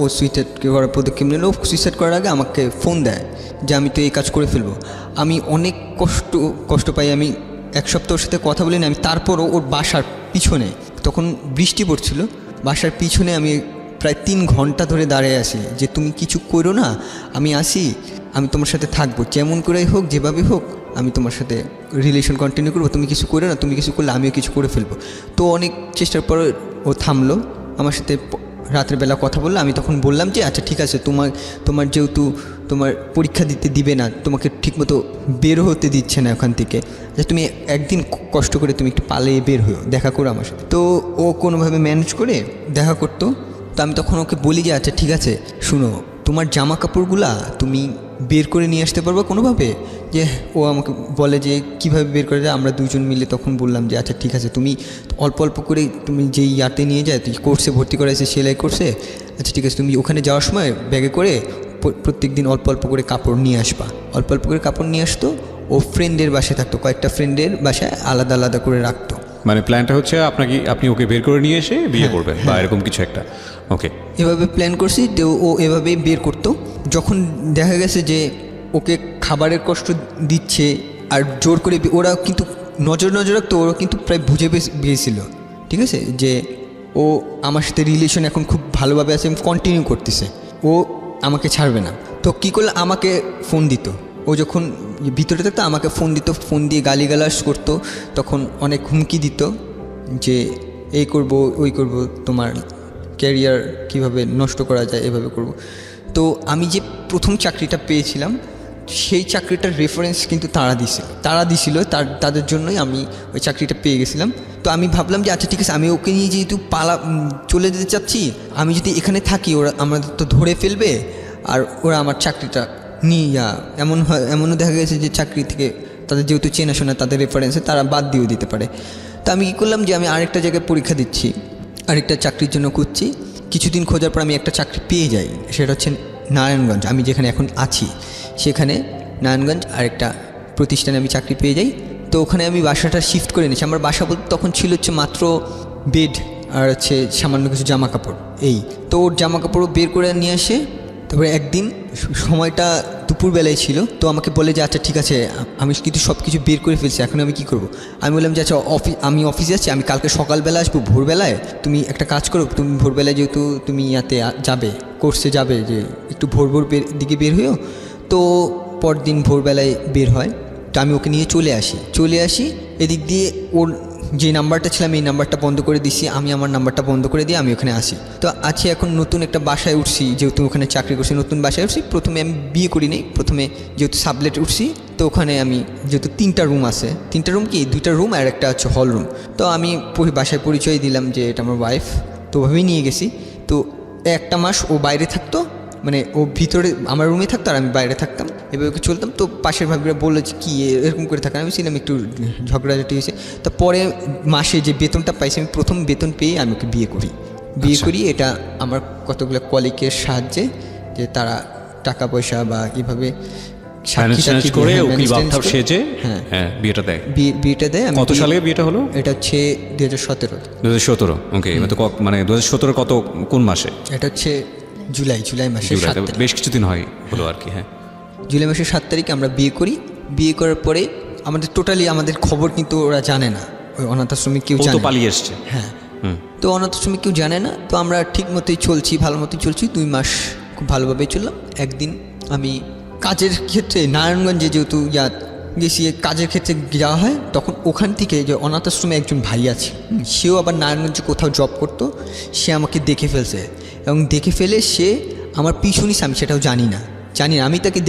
ও সুইসাইড করার পদক্ষেপ নিল। সুইসাইড করার আগে আমাকে ফোন দেয় যে আমি তো এই কাজ করে ফেলবো। আমি অনেক কষ্ট পাই, আমি 1 সপ্তাহের সাথে কথা বলিনি আমি। তারপরও ওর বাসার পিছনে, তখন বৃষ্টি পড়ছিল, বাসার পিছনে আমি প্রায় 3 ঘন্টা ধরে দাঁড়িয়ে আছি যে তুমি কিছু করো না, আমি আসি, আমি তোমার সাথে থাকবো, যেমন করেই হোক, যেভাবে হোক, আমি তোমার সাথে রিলেশন কন্টিনিউ করবো, তুমি কিছু করো না, তুমি কিছু করলে আমিও কিছু করে ফেলবো। তো অনেক চেষ্টার পর ও থামলো, আমার সাথে রাতের বেলা কথা বললো। আমি তখন বললাম যে আচ্ছা ঠিক আছে, তোমার যেহেতু তোমার পরীক্ষা দিবে না, তোমাকে ঠিকমতো বের হতে দিচ্ছে না ওখান থেকে, যে তুমি একদিন কষ্ট করে তুমি একটু পালিয়ে বের হও, দেখা করো আমার সাথে। তো ও কোনোভাবে ম্যানেজ করে দেখা করতো। তো আমি তখন ওকে বলি যে আচ্ছা ঠিক আছে, শুনো, তোমার জামা কাপড়গুলা তুমি বের করে নিয়ে আসতে পারবো কোনোভাবে? যে ও আমাকে বলে যে কীভাবে বের করে যায়। আমরা 2 জন মিলে তখন বললাম যে আচ্ছা ঠিক আছে, তুমি অল্প অল্প করে তুমি যেই ইয়াতে নিয়ে যায়, তুই কোর্সে ভর্তি করাইছে, সেলাই কোর্সে, আচ্ছা ঠিক আছে, তুমি ওখানে যাওয়ার সময় ব্যাগে করে প্রত্যেক দিন অল্প অল্প করে কাপড় নিয়ে আসবা। অল্প অল্প করে কাপড় নিয়ে আসতো, ও ফ্রেন্ডের বাসায় থাকতো, কয়েকটা ফ্রেন্ডের বাসায় আলাদা আলাদা করে রাখতো। মানে প্ল্যানটা হচ্ছে আপনি ওকে বের করে নিয়ে এসে বিয়ে করবেন বা এরকম কিছু একটা? ওকে, এভাবে প্ল্যান করছি। তো ও এভাবেই বের করতো। যখন দেখা গেছে যে ওকে খাবারের কষ্ট দিচ্ছে আর জোর করে, ওরা কিন্তু নজর রাখতো, ওরা কিন্তু প্রায় বুঝে গিয়েছিল, ঠিক আছে, যে ও আমার সাথে রিলেশন এখন খুব ভালোভাবে আছে, কন্টিনিউ করতেছে, ও আমাকে ছাড়বে না। তো কী করলে আমাকে ফোন দিত, ও যখন ভিতরে থাকতো আমাকে ফোন দিত, ফোন দিয়ে গালিগালাজ করতো, তখন অনেক হুমকি দিত যে এই করব ওই করব, তোমার ক্যারিয়ার কিভাবে নষ্ট করা যায়, এভাবে করব। তো আমি যে প্রথম চাকরিটা পেয়েছিলাম, সেই চাকরিটার রেফারেন্স কিন্তু তারা দিছিল, তাদের জন্যই আমি ওই চাকরিটা পেয়ে গেছিলাম। তো আমি ভাবলাম যে আচ্ছা ঠিক আছে, আমি ওকে নিয়ে যেহেতু চলে যেতে চাচ্ছি, আমি যদি এখানে থাকি ওরা আমাদের তো ধরে ফেলবে, আর ওরা আমার চাকরিটা নিয়ে এমনও দেখা গেছে যে চাকরি থেকে তাদের যেহেতু চেনাশোনা, তাদের রেফারেন্সে তারা বাদ দিয়েও দিতে পারে। তো আমি কী করলাম যে আমি আরেকটা জায়গায় পরীক্ষা দিচ্ছি, আরেকটা চাকরির জন্য খুঁজছি। কিছুদিন খোঁজার পর আমি একটা চাকরি পেয়ে যাই, সেটা হচ্ছে নারায়ণগঞ্জ, আমি যেখানে এখন আছি সেখানে নারায়ণগঞ্জ আরেকটা প্রতিষ্ঠানে আমি চাকরি পেয়ে যাই। তো ওখানে আমি বাসাটা শিফট করে নিয়েছি। আমার বাসা বলতে তখন ছিল হচ্ছে মাত্র বেড আর হচ্ছে সামান্য কিছু জামা কাপড়, এই তো ওর জামা কাপড়ও বের করে নিয়ে আসে। তারপরে একদিন সময়টা দুপুরবেলায় ছিল, তো আমাকে বলে যে আচ্ছা ঠিক আছে আমি কিন্তু সব কিছু বের করে ফেলছি, এখন আমি কী করব। আমি বললাম যে আচ্ছা আমি অফিসে আছি, আমি কালকে সকালবেলা আসবো ভোরবেলায়, তুমি একটা কাজ করো, তুমি ভোরবেলায় যেহেতু তুমি ইয়াতে যাবে কোর্সে যাবে, যে একটু ভোর দিকে বের হইও। তো পরদিন ভোরবেলায় বের হয়, তো আমি ওকে নিয়ে চলে আসি এদিক দিয়ে। ওর যে নাম্বারটা ছিলাম এই নাম্বারটা বন্ধ করে দিছি, আমি আমার নাম্বারটা বন্ধ করে দিয়ে আমি ওখানে আসি। তো আছি এখন নতুন একটা বাসায় উঠছি, যেহেতু ওখানে চাকরি করছি নতুন বাসায় উঠছি। প্রথমে আমি বিয়ে করি নাই, প্রথমে যেহেতু সাবলেট উঠছি, তো ওখানে আমি যেহেতু 3টা রুম আছে, 3টা রুম কি 2টা রুম আর একটা হচ্ছে হল রুম। তো আমি বাসায় পরিচয় দিলাম যে এটা আমার ওয়াইফ, তো ওভাবেই নিয়ে গেছি। তো একটা মাস ও বাইরে থাকতো, মানে ও ভিতরে আমার রুমে থাকতো আর আমি বাইরে থাকতাম, এভাবে ওকে চলতাম। তো পাশের ভাবিরা বললো যে কী এরকম করে থাকা, আমি ছিলাম একটু ঝগড়াঝাটি হয়েছে। তো পরে মাসে যে বেতনটা পাইছি, আমি প্রথম বেতন পেয়ে আমি ওকে বিয়ে করি। এটা আমার কতগুলো কলিগের সাহায্যে, যে তারা টাকা পয়সা বা এইভাবে করে উকিল বাপ্তাব সেজে হ্যাঁ বিয়েটা দেয়। বিয়েটা দেয়। কত সালে বিয়েটা হলো? এটা হচ্ছে 2017। ওকে, মানে 2017 কত কোন মাসে? এটা হচ্ছে জুলাই মাসে, বেশ কিছুদিন হয় হলো আর কি। হ্যাঁ, জুলাই মাসের 7 তারিখে আমরা বিয়ে করি। বিয়ে করার পরে আমাদের খবর কিন্তু ওরা জানে না, ওই অনাথ আশ্রমে কেউ জানে না, পালিয়ে এসছে। হ্যাঁ, তো অনাথ আশ্রমে কেউ জানে না। তো আমরা ঠিক মতোই চলছি, ভালো মতোই চলছি, 2 মাস খুব ভালোভাবেই চললাম। একদিন আমি কাজের ক্ষেত্রে নারায়ণগঞ্জে যেহেতু গেছি, কাজের ক্ষেত্রে যাওয়া হয়, তখন ওখান থেকে যে অনাথ আশ্রমে একজন ভাই আছে, সেও আবার নারায়ণগঞ্জে কোথাও জব করতো, সে আমাকে দেখে ফেলছে এবং দেখে ফেলে সে আমার পিছু নিছে, আমি সেটাও জানি না, আমি তাকে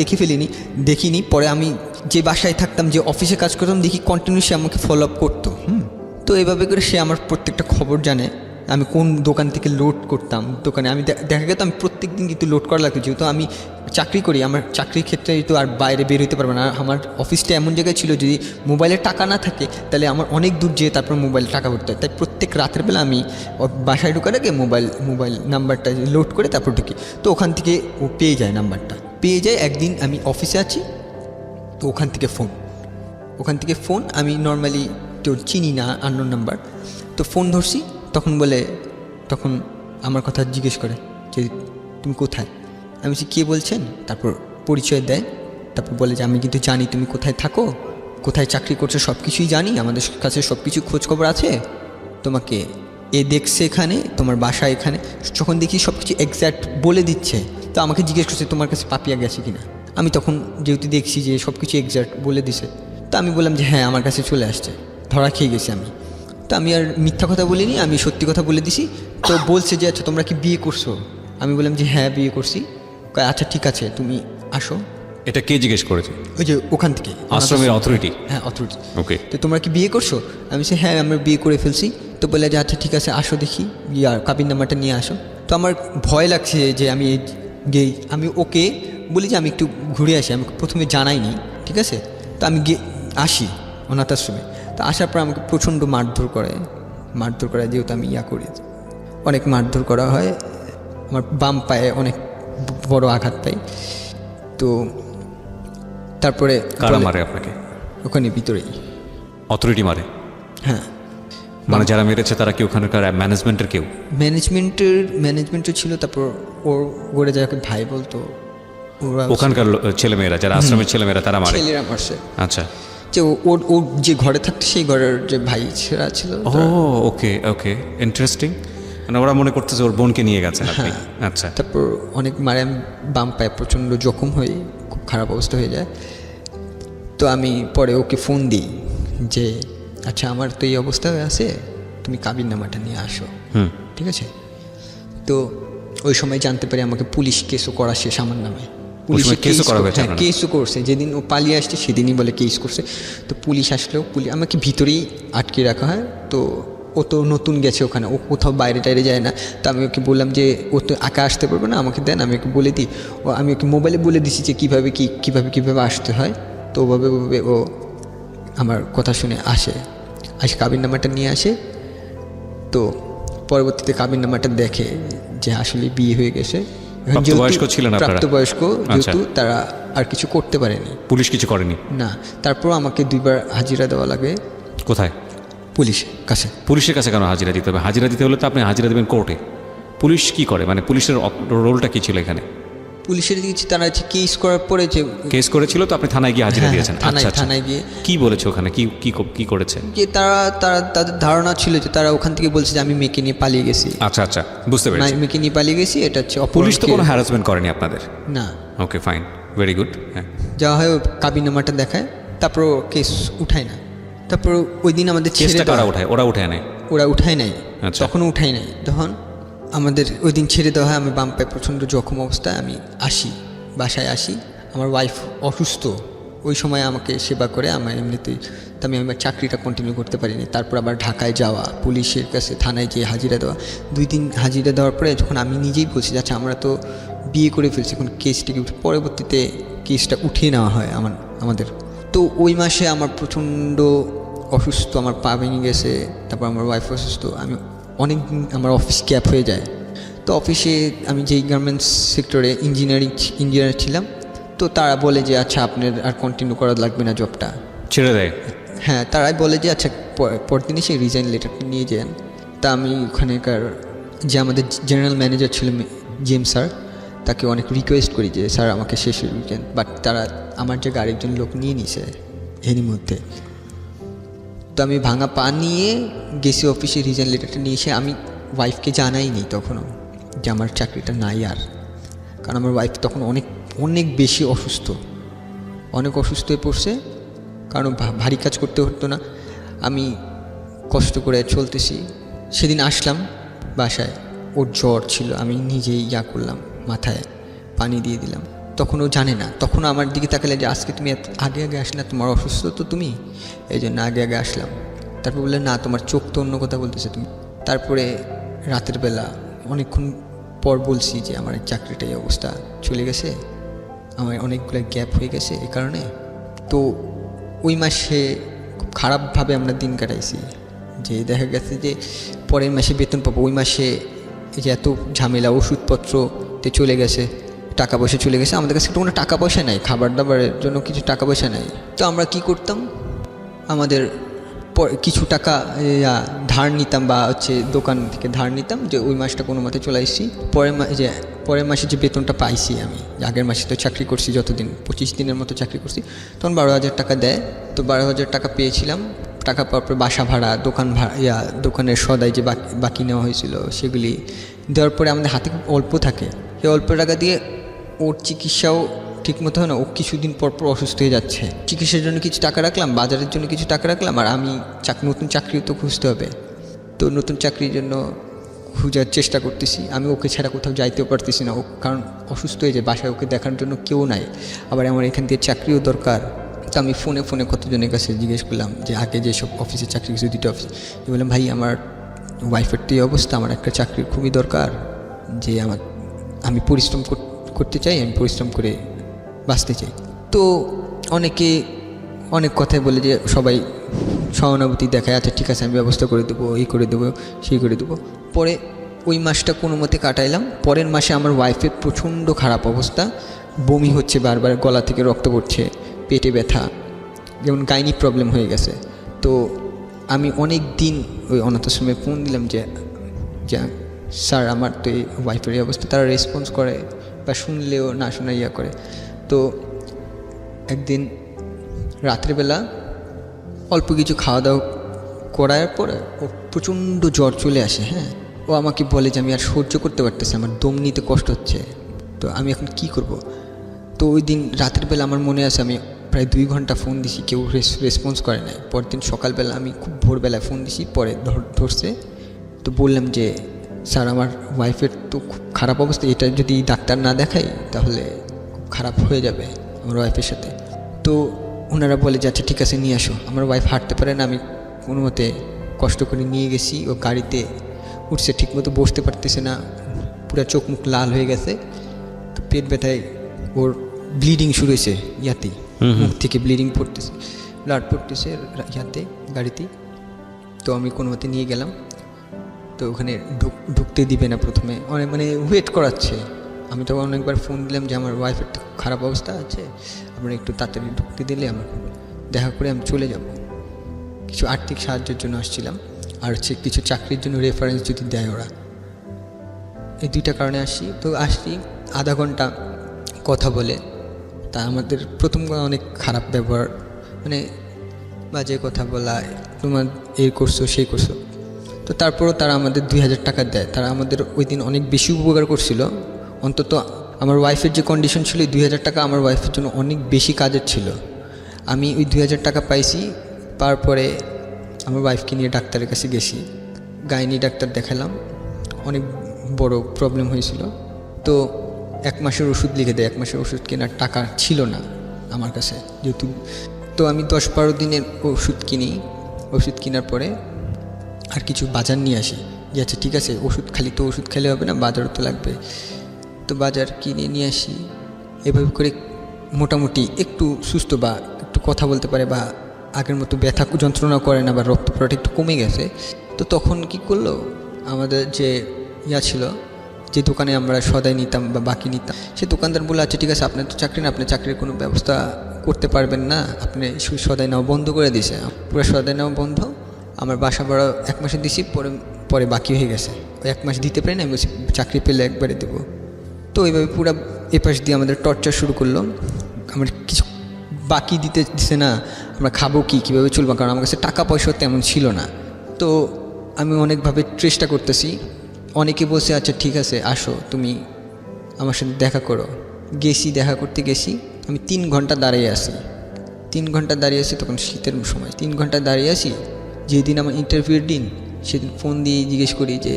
দেখিনি। পরে আমি যে বাসায় থাকতাম, যে অফিসে কাজ করতাম, দেখি কন্টিনিউ সে আমাকে ফলো আপ করতো। তো এভাবে করে সে আমার প্রত্যেকটা খবর জানে, আমি কোন দোকান থেকে লোড করতাম দোকানে। আমি দেখা গেত আমি প্রত্যেক দিন কিন্তু লোড করা লাগতো, যেহেতু আমি চাকরি করি, আমার চাকরির ক্ষেত্রে তো আর বাইরে বের হইতে পারবো না। আমার অফিসটা এমন জায়গায় ছিল, যদি মোবাইলে টাকা না থাকে তাহলে আমার অনেক দূর যেয়ে তারপর মোবাইলে টাকা ভরতে হয়। তাই প্রত্যেক রাতের বেলা আমি বাসায় ঢোকার আগে মোবাইল নাম্বারটা লোড করে তারপর ঢুকি। তো ওখান থেকে ও পেয়ে যায়। একদিন আমি অফিসে আছি, তো ওখান থেকে ফোন আমি নর্মালি কেউ চিনি না, আননোন নাম্বার। তো ফোন ধরছি, তখন আমার কথা জিজ্ঞেস করে যে তুমি কোথায়। আমি বলছি কে বলছেন, তারপর পরিচয় দেয়। তারপর বলে যে আমি কিন্তু জানি তুমি কোথায় থাকো, কোথায় চাকরি করছো, সব কিছুই জানি, আমাদের কাছে সব কিছু খোঁজখবর আছে, তোমাকে দেখছে এখানে, তোমার বাসা এখানে। যখন দেখি সব কিছু এক্স্যাক্ট বলে দিচ্ছে, তো আমাকে জিজ্ঞেস করছে তোমার কাছে পাপিয়া গেছে কিনা। আমি তখন যেহেতু দেখছি যে সব কিছু এক্স্যাক্ট বলে দিছে, তো আমি বললাম যে হ্যাঁ আমার কাছে চলে আসছে, ধরা খেয়ে গেছি আমি। তো আমি আর মিথ্যা কথা বলিনি, আমি সত্যি কথা বলে দিছি। তো বলছে যে আচ্ছা তোমরা কি বিয়ে করছো? আমি বললাম যে হ্যাঁ বিয়ে করছি। আচ্ছা ঠিক আছে তুমি আসো। এটা কে জিজ্ঞেস করেছে? ওই যে ওখান থেকে আশ্রমের অথরিটি। হ্যাঁ অথরিটি। ওকে, তো তোমরা কি বিয়ে করছো? আমি বলছি হ্যাঁ আমরা বিয়ে করে ফেলছি। তো বললে যে আচ্ছা ঠিক আছে আসো দেখি, কাবিন নাম্বারটা নিয়ে আসো। তো আমার ভয় লাগছে যে আমি আমি ওকে বলি যে আমি একটু ঘুরে আসি, আমি প্রথমে জানাইনি, ঠিক আছে। তো আমি আসি অনাথ আশ্রমে। তো আসার পর আমাকে প্রচণ্ড মারধর করে, যেহেতু আমি করি, অনেক মারধর করা হয়। আমার বাম পায়ে অনেক বড় আঘাত পাই। তো তারপরে কারা মারে আপনাকে? ওখানে ভিতরেই অথরিটি মারে? হ্যাঁ, মানে যারা মেরেছে তারা কি ওখানকার ম্যানেজমেন্টের কেউ? ম্যানেজমেন্টও ছিল। তারপর ওরা যাকে ভাই বলতো, ওরা ওখানকার ছেলেমেয়েরা, যারা আশ্রমের ছেলেমেয়েরা, তারা মারে? ছেলেরা মারছে। আচ্ছা, যে ও যে ঘরে থাকতো সেই ঘরের যে ভাই ছেলেরা ছিল। ওকে, ইন্টারেস্টিং। ওরা মনে করতেছে ওর বোনকে নিয়ে গেছে আপনি। আচ্ছা, তারপর অনেক মারে, আমি বাম পায়ে প্রচণ্ড জখম হয়ে খুব খারাপ অবস্থা হয়ে যায়। তো আমি পরে ওকে ফোন দিই যে আচ্ছা আমার তো এই অবস্থা হয়ে আছে, তুমি কাবিন নামাটা নিয়ে আসো, ঠিক আছে। তো ওই সময় জানতে পারি আমাকে পুলিশ কেসও করা শেষ আমার নামে। কেসও করছে, যেদিন ও পালিয়ে আসছে সেদিনই বলে কেস করছে। তো পুলিশ আসলেও আমাকে ভিতরেই আটকে রাখা হয়। তো ও তো নতুন গেছে ওখানে, ও কোথাও বাইরে টাইরে যায় না। তো আমি ওকে বললাম যে ও তো একা আসতে পারবে না, আমাকে দেন, আমি ওকে বলে দিই। আমি ওকে মোবাইলে বলে দিছি যে কীভাবে আসতে হয়। তো ওভাবে ও আমার কথা শুনে আসে কাবিন নামাটা নিয়ে আসে। তো পরবর্তীতে কাবিন নামাটা দেখে যে আসলে বিয়ে হয়ে গেছে। প্রাপ্তবয়স্ক ছিলেন আপনারা? প্রাপ্তবয়স্ক আচ্ছা। যেহেতু তারা আর কিছু করতে পারেনি। পুলিশ কিছু করেনি? না, তারপর আমাকে 2বার হাজিরা দেওয়া লাগে কোথায়? পুলিশের কাছে। পুলিশের কাছে কেন হাজিরা দিতে হবে? হাজিরা দিতে হলে তো আপনি হাজিরা দেবেন কোর্টে। পুলিশ কি করে, মানে পুলিশের রোলটা কি ছিল এখানে? পুলিশের দিয়েছি, তারা কেস করার পরে যে কেস করেছিল তো আপনি থানায় গিয়ে হাজিরা হ্যাঁ, দিয়েছেন? থানায় আচ্ছা, আচ্ছা। থানায় গিয়ে কি বলেছে ওখানে, কি কি কি করেছে? যে তাদের ধারণা ছিল যে তারা ওখান থেকে বলছে যে আমি মেয়েকে নিয়ে পালিয়ে গেছি। আচ্ছা আচ্ছা, বুঝতে পেরেছি। মেয়েকে নিয়ে পালিয়ে গেছি, এটা হচ্ছে পুলিশ তো অপহরণ কোনো কেস। হ্যারাসমেন্ট করেনি আপনাদের? না। ওকে, ফাইন, ভেরি গুড। হ্যাঁ, যাওয়া হয়, কাবিনামাটা দেখায়, তারপর কেস উঠায় না। তারপর ওই দিন আমাদের ছেড়ে কেসটা কারা দেওয়া, উঠায়? ওরা উঠে আনে? ওরা উঠায় নাই, আচ্ছা। তখনও উঠায় নাই। তখন আমাদের ওই দিন ছেড়ে দেওয়া হয়, আমি বাম পায়ে প্রচণ্ড জখম অবস্থায় আমি আসি, বাসায় আসি। আমার ওয়াইফ অসুস্থ, ওই সময় আমাকে সেবা করে আমার এমনিতেই, তো আমি আমার চাকরিটা কন্টিনিউ করতে পারিনি। তারপর আবার ঢাকায় যাওয়া, পুলিশের কাছে থানায় যেয়ে হাজিরা দেওয়া, 2 দিন হাজিরা দেওয়ার পরে যখন আমি নিজেই বলছি আচ্ছা আমরা তো বিয়ে করে ফেলছি, এখন কেসটিকে পরবর্তীতে কেসটা উঠিয়ে নেওয়া হয় আমাদের। তো ওই মাসে আমার প্রচণ্ড অসুস্থ, আমার পা ভেঙে গেছে, তারপর আমার ওয়াইফ অসুস্থ, আমি অনেক দিন আমার অফিস গ্যাপ হয়ে যায়। তো অফিসে আমি যেই গার্মেন্টস সেক্টরে ইঞ্জিনিয়ার ছিলাম, তো তারা বলে যে আচ্ছা আপনার আর কন্টিনিউ করা লাগবে না, জবটা ছেড়ে দেয়? হ্যাঁ, তারাই বলে যে আচ্ছা পরদিনই সেই রিজাইন লেটারটা নিয়ে যান। তা আমি ওখানেকার যে আমাদের জেনারেল ম্যানেজার ছিল জেম স্যার, তাকে অনেক রিকোয়েস্ট করি যে স্যার আমাকে শেষে উইকেন্ড, বাট তারা আমার যে আরেকজন লোক নিয়ে নিছে এরই মধ্যে। তো আমি ভাঙা পা নিয়ে গেছি অফিসে, রিজাইন লেটারটা নিয়ে এসে আমি ওয়াইফকে জানাইনি তখনও যে আমার চাকরিটা নাই আর, কারণ আমার ওয়াইফ তখন অনেক অনেক বেশি অসুস্থ, অনেক অসুস্থ হয়ে পড়ছে, কারণ ভারী কাজ করতে হতো না, আমি কষ্ট করে চলতেছি। সেদিন আসলাম বাসায়, ওর জ্বর ছিল, আমি নিজেই করলাম, মাথায় পানি দিয়ে দিলাম। তখন ও জানে না, তখন আমার দিকে তাকালে যে আজকে তুমি আগে আগে আসলে না, তোমার অসুস্থ তো তুমি, এই জন্য আগে আগে আসলাম। তারপর বললে না তোমার চোখ তো অন্য কথা বলতেছে তুমি। তারপরে রাতের বেলা অনেকক্ষণ পর বলছি যে আমার চাকরিটা এই অবস্থা চলে গেছে, আমার অনেকগুলো গ্যাপ হয়ে গেছে এই কারণে। তো ওই মাসে খুব খারাপভাবে আমরা দিন কাটাইছি, যে দেখা গেছে যে পরের মাসে বেতন পাবো, ওই মাসে এই যে এত ঝামেলা, ওষুধপত্রতে চলে গেছে, টাকা পয়সা চলে গেছে, আমাদের কাছে কোনো টাকা পয়সা নাই, খাবার দাবারের জন্য কিছু টাকা পয়সা নাই। তো আমরা কি করতাম, আমাদের কিছু টাকা ধার নিতাম, বা হচ্ছে দোকান থেকে ধার নিতাম, যে ওই মাসটা কোনো মতে চলে আসছি। পরের মাসে যে বেতনটা পাইছি, আমি আগের মাসে তো চাকরি করছি যতদিন, 25 দিনের মতো চাকরি করছি, তখন 12,000 টাকা দেয়। তো 12,000 টাকা পেয়েছিলাম, টাকা পাওয়ার পর বাসা ভাড়া, দোকান ভাড়া, দোকানের সদাই যে বাকি নেওয়া হয়েছিল সেগুলি দেওয়ার পরে আমাদের হাতে খুব অল্প থাকে। সেই অল্প টাকা দিয়ে ওর চিকিৎসাও ঠিকমতো হয় না, ও কিছুদিন পর পর অসুস্থ হয়ে যাচ্ছে, চিকিৎসার জন্য কিছু টাকা রাখলাম, বাজারের জন্য কিছু টাকা রাখলাম, আর আমি নতুন চাকরিও তো খুঁজতে হবে। তো নতুন চাকরির জন্য খোঁজার চেষ্টা করতেছি, আমি ওকে ছাড়া কোথাও যাইতেও পারতেছি না, ও কারণ অসুস্থ হয়ে যায়, বাসায় ওকে দেখার জন্য কেউ নাই, আবার আমার এখান থেকে চাকরিও দরকার। তো আমি ফোনে কতজনের কাছে জিজ্ঞেস করলাম, যে আগে যেসব অফিসে চাকরি করছি 2টা অফিস, বললাম ভাই আমার ওয়াইফের তো এই অবস্থা, আমার একটা চাকরির খুবই দরকার, যে আমি পরিশ্রম করতে চাই, আমি পরিশ্রম করে বাঁচতে চাই। তো অনেকে অনেক কথাই বলে, যে সবাই সহানুভূতি দেখায়, আচ্ছা ঠিক আছে আমি ব্যবস্থা করে দেবো, এই করে দেবো, সেই করে দেবো। পরে ওই মাসটা কোনো মতে কাটাইলাম। পরের মাসে আমার ওয়াইফের প্রচণ্ড খারাপ অবস্থা, বমি হচ্ছে বারবার, গলা থেকে রক্ত পড়ছে, পেটে ব্যথা, যেমন গাইনি প্রবলেম হয়ে গেছে। তো আমি অনেক দিন ওই অনাথ আশ্রমে ফোন দিলাম যে স্যার আমার তো এই ওয়াইফের এই অবস্থা, তারা রেসপন্স করে বা শুনলেও না শোনা করে। তো একদিন রাত্রিবেলা অল্প কিছু খাওয়া দাওয়া করার পরে ও প্রচণ্ড জ্বর চলে আসে। হ্যাঁ, ও আমাকে বলে যে আমি আর সহ্য করতে পারতেছি, আমার দম নিতে কষ্ট হচ্ছে, তো আমি এখন কি করব। তো ওই দিন রাতের বেলা আমার মনে আছে আমি প্রায় 2 ঘন্টা ফোন দিছি, কেউ রেসপন্স করে নাই। পরের দিন সকালবেলা আমি খুব ভোরবেলায় ফোন দিছি, পরে ধরছে। তো বললাম যে স্যার আমার ওয়াইফের তো খুব খারাপ অবস্থা, এটা যদি ডাক্তার না দেখাই তাহলে খুব খারাপ হয়ে যাবে আমার ওয়াইফের সাথে। তো ওনারা বলে যে আচ্ছা ঠিক আছে নিয়ে আসো। আমার ওয়াইফ হাঁটতে পারে না, আমি কোনো মতে কষ্ট করে নিয়ে গেছি, ও গাড়িতে উঠছে, ঠিকমতো বসতে পারতেছে না, পুরো চোখ মুখ লাল হয়ে গেছে। তো পেট ব্যথায় ওর ব্লিডিং শুরু হয়েছে, মুখ থেকে ব্লিডিং পড়তেছে, ব্লাড পড়তেছে গাড়িতে। তো আমি কোনো মতে নিয়ে গেলাম। তো ওখানে ঢুকতে দিবে না প্রথমে, অনেক ওয়েট করাচ্ছে, আমি তখন অনেকবার ফোন দিলাম যে আমার ওয়াইফের তো খারাপ অবস্থা আছে, আপনারা একটু তাড়াতাড়ি ঢুকতে দিলে আমার দেখা করে আমি চলে যাব। কিছু আর্থিক সাহায্যের জন্য আসছিলাম, আর হচ্ছে কিছু চাকরির জন্য রেফারেন্স যদি দেয় ওরা, এই দুইটা কারণে আসছি। তো আসছি আধা ঘন্টা কথা বলে, তা আমাদের প্রথম অনেক খারাপ ব্যবহার, মানে বাজে কথা বলা, তোমার এই করছো সেই করছো। তো তারপরও তারা আমাদের 2000 টাকা দেয়। তারা আমাদের ওই দিন অনেক বেশি উপকার করছিল। অন্তত আমার ওয়াইফের যে কন্ডিশন ছিল, 2000 টাকা আমার ওয়াইফের জন্য অনেক বেশি কাজের ছিল। আমি ওই 2000 টাকা পাইছি, তারপরে আমার ওয়াইফকে নিয়ে ডাক্তারের কাছে গেছি, গাইনি ডাক্তার দেখালাম, অনেক বড় প্রবলেম হয়েছিল। তো 1 মাসের ওষুধ লিখে দেয়, 1 মাসের ওষুধ কেনার টাকা ছিল না আমার কাছে যেহেতু। তো আমি 10-12 দিনের ওষুধ কিনি, ওষুধ কেনার পরে আর কিছু বাজার নিয়ে আসি, যে আচ্ছা ঠিক আছে ওষুধ খালি তো ওষুধ খেলে হবে না, বাজারও তো লাগবে। তো বাজার কিনে নিয়ে আসি, এভাবে করে মোটামুটি একটু সুস্থ বা একটু কথা বলতে পারে বা আগের মতো ব্যথা যন্ত্রণা করে না বা রক্ত পড়াটা একটু কমে গেছে। তো তখন কি করলো, আমাদের যে ছিল, যে দোকানে আমরা সদাই নিতাম বা বাকি নিতাম, সে দোকানদার বলে আচ্ছা ঠিক আছে আপনার তো চাকরি না, আপনি চাকরির কোনো ব্যবস্থা করতে পারবেন না, আপনি সদাই নেওয়া বন্ধ করে দিয়েছে, পুরো সদাই নেওয়া বন্ধ। আমার বাসা ভাড়া 1 মাসে দিছি, পরে বাকি হয়ে গেছে, ওই 1 মাস দিতে পারি না, আমি বলছি চাকরি পেলে একবারে দেবো। তো এইভাবে পুরো এপাশ দিয়ে আমাদের টর্চার শুরু করলো। আমার কিছু বাকি দিতে দিছে না, আমরা খাবো কীভাবে চলবো, কারণ আমার কাছে টাকা পয়সা তেমন ছিল না। তো আমি অনেকভাবে চেষ্টা করতেছি, অনেকে বলছে আচ্ছা ঠিক আছে আসো তুমি আমার সাথে দেখা করো। গেছি, দেখা করতে গেছি, আমি 3 ঘন্টা দাঁড়িয়ে আসি। 3 ঘন্টা দাঁড়িয়ে আসি, তখন শীতের সময়। 3 ঘন্টা দাঁড়িয়ে আসি, যেদিন আমার ইন্টারভিউর দিন, সেদিন ফোন দিয়ে জিজ্ঞেস করি যে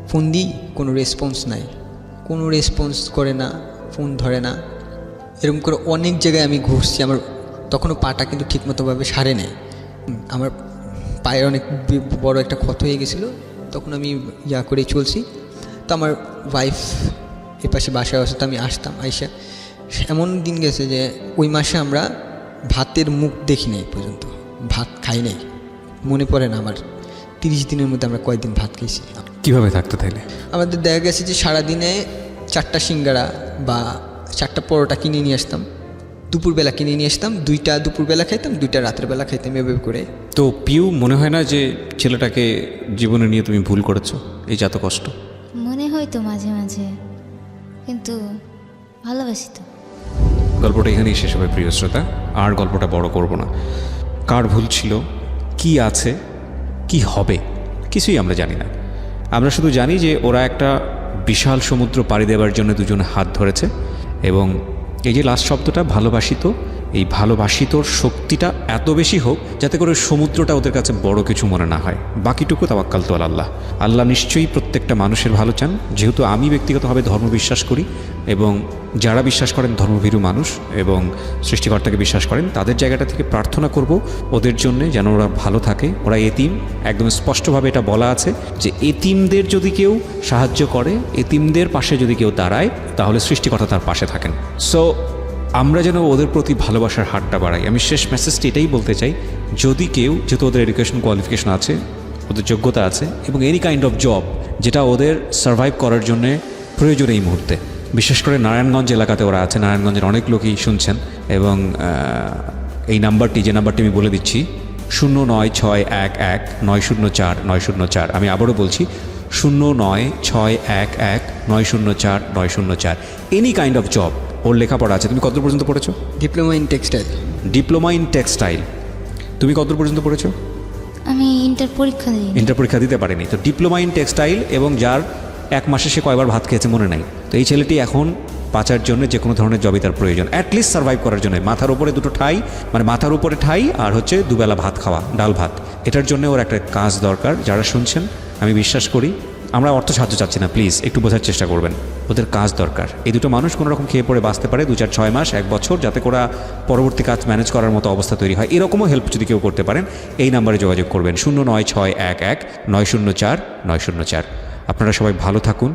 ফোন দিই, কোনো রেসপন্স নাই, কোনো রেসপন্স করে না, ফোন ধরে না। এরকম করে অনেক জায়গায় আমি ঘুরছি। আমার তখনও পাটা কিন্তু ঠিকমতোভাবে সারে নেই, আমার পায়ে অনেক বড় একটা ক্ষত হয়ে গেছিলো, তখন আমি করেই চলছি। তো আমার ওয়াইফ এপাশে বাসায় আসে, তো আমি আসতাম, আইসা এমন দিন গেছে যে ওই মাসে আমরা ভাতের মুখ দেখি নাই পর্যন্ত, ভাত খাই নাই, মনে পড়ে না আমার 30 দিনের মধ্যে আমরা কয়েকদিন ভাত খেয়েছি। কীভাবে থাকতে তাইলে? আমাদের দেখা গেছে যে সারাদিনে 4টা সিঙ্গারা বা 4টা পরোটা কিনে নিয়ে আসতাম, দুপুরবেলা কিনে নিয়ে আসতাম, 2টা দুপুরবেলা খাইতাম, 2টা রাতের বেলা খাইতাম, এভাবে করে। তো পিউ, মনে হয় না যে ছেলেটাকে জীবনে নিয়ে তুমি ভুল করেছো, এই যত কষ্ট? মনে হয় তো মাঝে মাঝে, কিন্তু ভালোবাসি তো। গল্পটা এখানেই শেষ হবে প্রিয় শ্রোতা, আর গল্পটা বড় করব না। কার ভুল ছিল, কি আছে, কি হবে, কিছুই আমরা জানি না। আমরা শুধু জানি যে ওরা একটা বিশাল সমুদ্র পাড়ি দেওয়ার জন্য দুজন হাত ধরেছে, এবং এই যে লাস্ট শব্দটা ভালোবাসিত, এই ভালোবাসিতর শক্তিটা এত বেশি হোক যাতে করে সমুদ্রটা ওদের কাছে বড় কিছু মনে না হয়। বাকিটুকু তাওয়াক্কাল তো আল্লাহ। আল্লাহ নিশ্চয়ই প্রত্যেকটা মানুষের ভালো চান। যেহেতু আমি ব্যক্তিগতভাবে ধর্ম বিশ্বাস করি, এবং যারা বিশ্বাস করেন ধর্মভীরু মানুষ এবং সৃষ্টিকর্তাকে বিশ্বাস করেন, তাদের জায়গাটা থেকে প্রার্থনা করব ওদের জন্যে যেন ওরা ভালো থাকে। ওরা এতিম, একদম স্পষ্টভাবে এটা বলা আছে যে এতিমদের যদি কেউ সাহায্য করে, এতিমদের পাশে যদি কেউ দাঁড়ায়, তাহলে সৃষ্টিকর্তা তার পাশে থাকেন। সো আমরা যেন ওদের প্রতি ভালোবাসার হাতটা বাড়াই। আমি শেষ মেসেজটি এটাই বলতে চাই, যদি কেউ, যেহেতু ওদের এডুকেশন কোয়ালিফিকেশন আছে, ওদের যোগ্যতা আছে, এবং এনি কাইন্ড অফ জব যেটা ওদের সার্ভাইভ করার জন্যে প্রয়োজন এই মুহূর্তে, বিশেষ করে নারায়ণগঞ্জ এলাকাতে ওরা আছে, নারায়ণগঞ্জের অনেক লোকই শুনছেন, এবং এই নাম্বারটি, যে নাম্বারটি আমি বলে দিচ্ছি, 09611904904, আমি আবারও বলছি 09611904904। এনি কাইন্ড অফ জব, ওর লেখাপড়া আছে। তুমি কত পর্যন্ত পড়েছো? Diploma in textile. Diploma in textile. তুমি কত পর্যন্ত পড়েছো? আমি ইন্টার পরীক্ষা দিই। ইন্টার পরীক্ষা দিতে পারিনি। তো ডিপ্লোমা ইন টেক্সটাইল, এবং যার 1 মাসে সে কয়বার ভাত খেয়েছে মনে নাই। তো এই ছেলেটি এখন বাঁচার জন্য যে কোনো ধরনের জবই তার প্রয়োজন, অ্যাটলিস্ট সার্ভাইভ করার জন্য। মাথার উপরে 2টো ঠাই, মানে মাথার উপরে ঠাই আর হচ্ছে 2 বেলা ভাত খাওয়া, ডাল ভাত, এটার জন্য ওর একটা কাজ দরকার। যারা শুনছেন, আমি বিশ্বাস করি, আমরা অর্থ সাহায্য চাচ্ছি না, প্লিজ একটু বোঝার চেষ্টা করবেন, ওদের কাজ দরকার। এই 2টো মানুষ কোনো রকম খেয়ে পড়ে বাঁচতে পারে 2, 4, 6 মাস, 1 বছর, যাতে করে পরবর্তী কাজ ম্যানেজ করার মতো অবস্থা তৈরি হয়। এরকমও হেল্প যদি কেউ করতে পারেন, এই নাম্বারে যোগাযোগ করবেন, 09611904904। আপনারা সবাই ভালো থাকুন,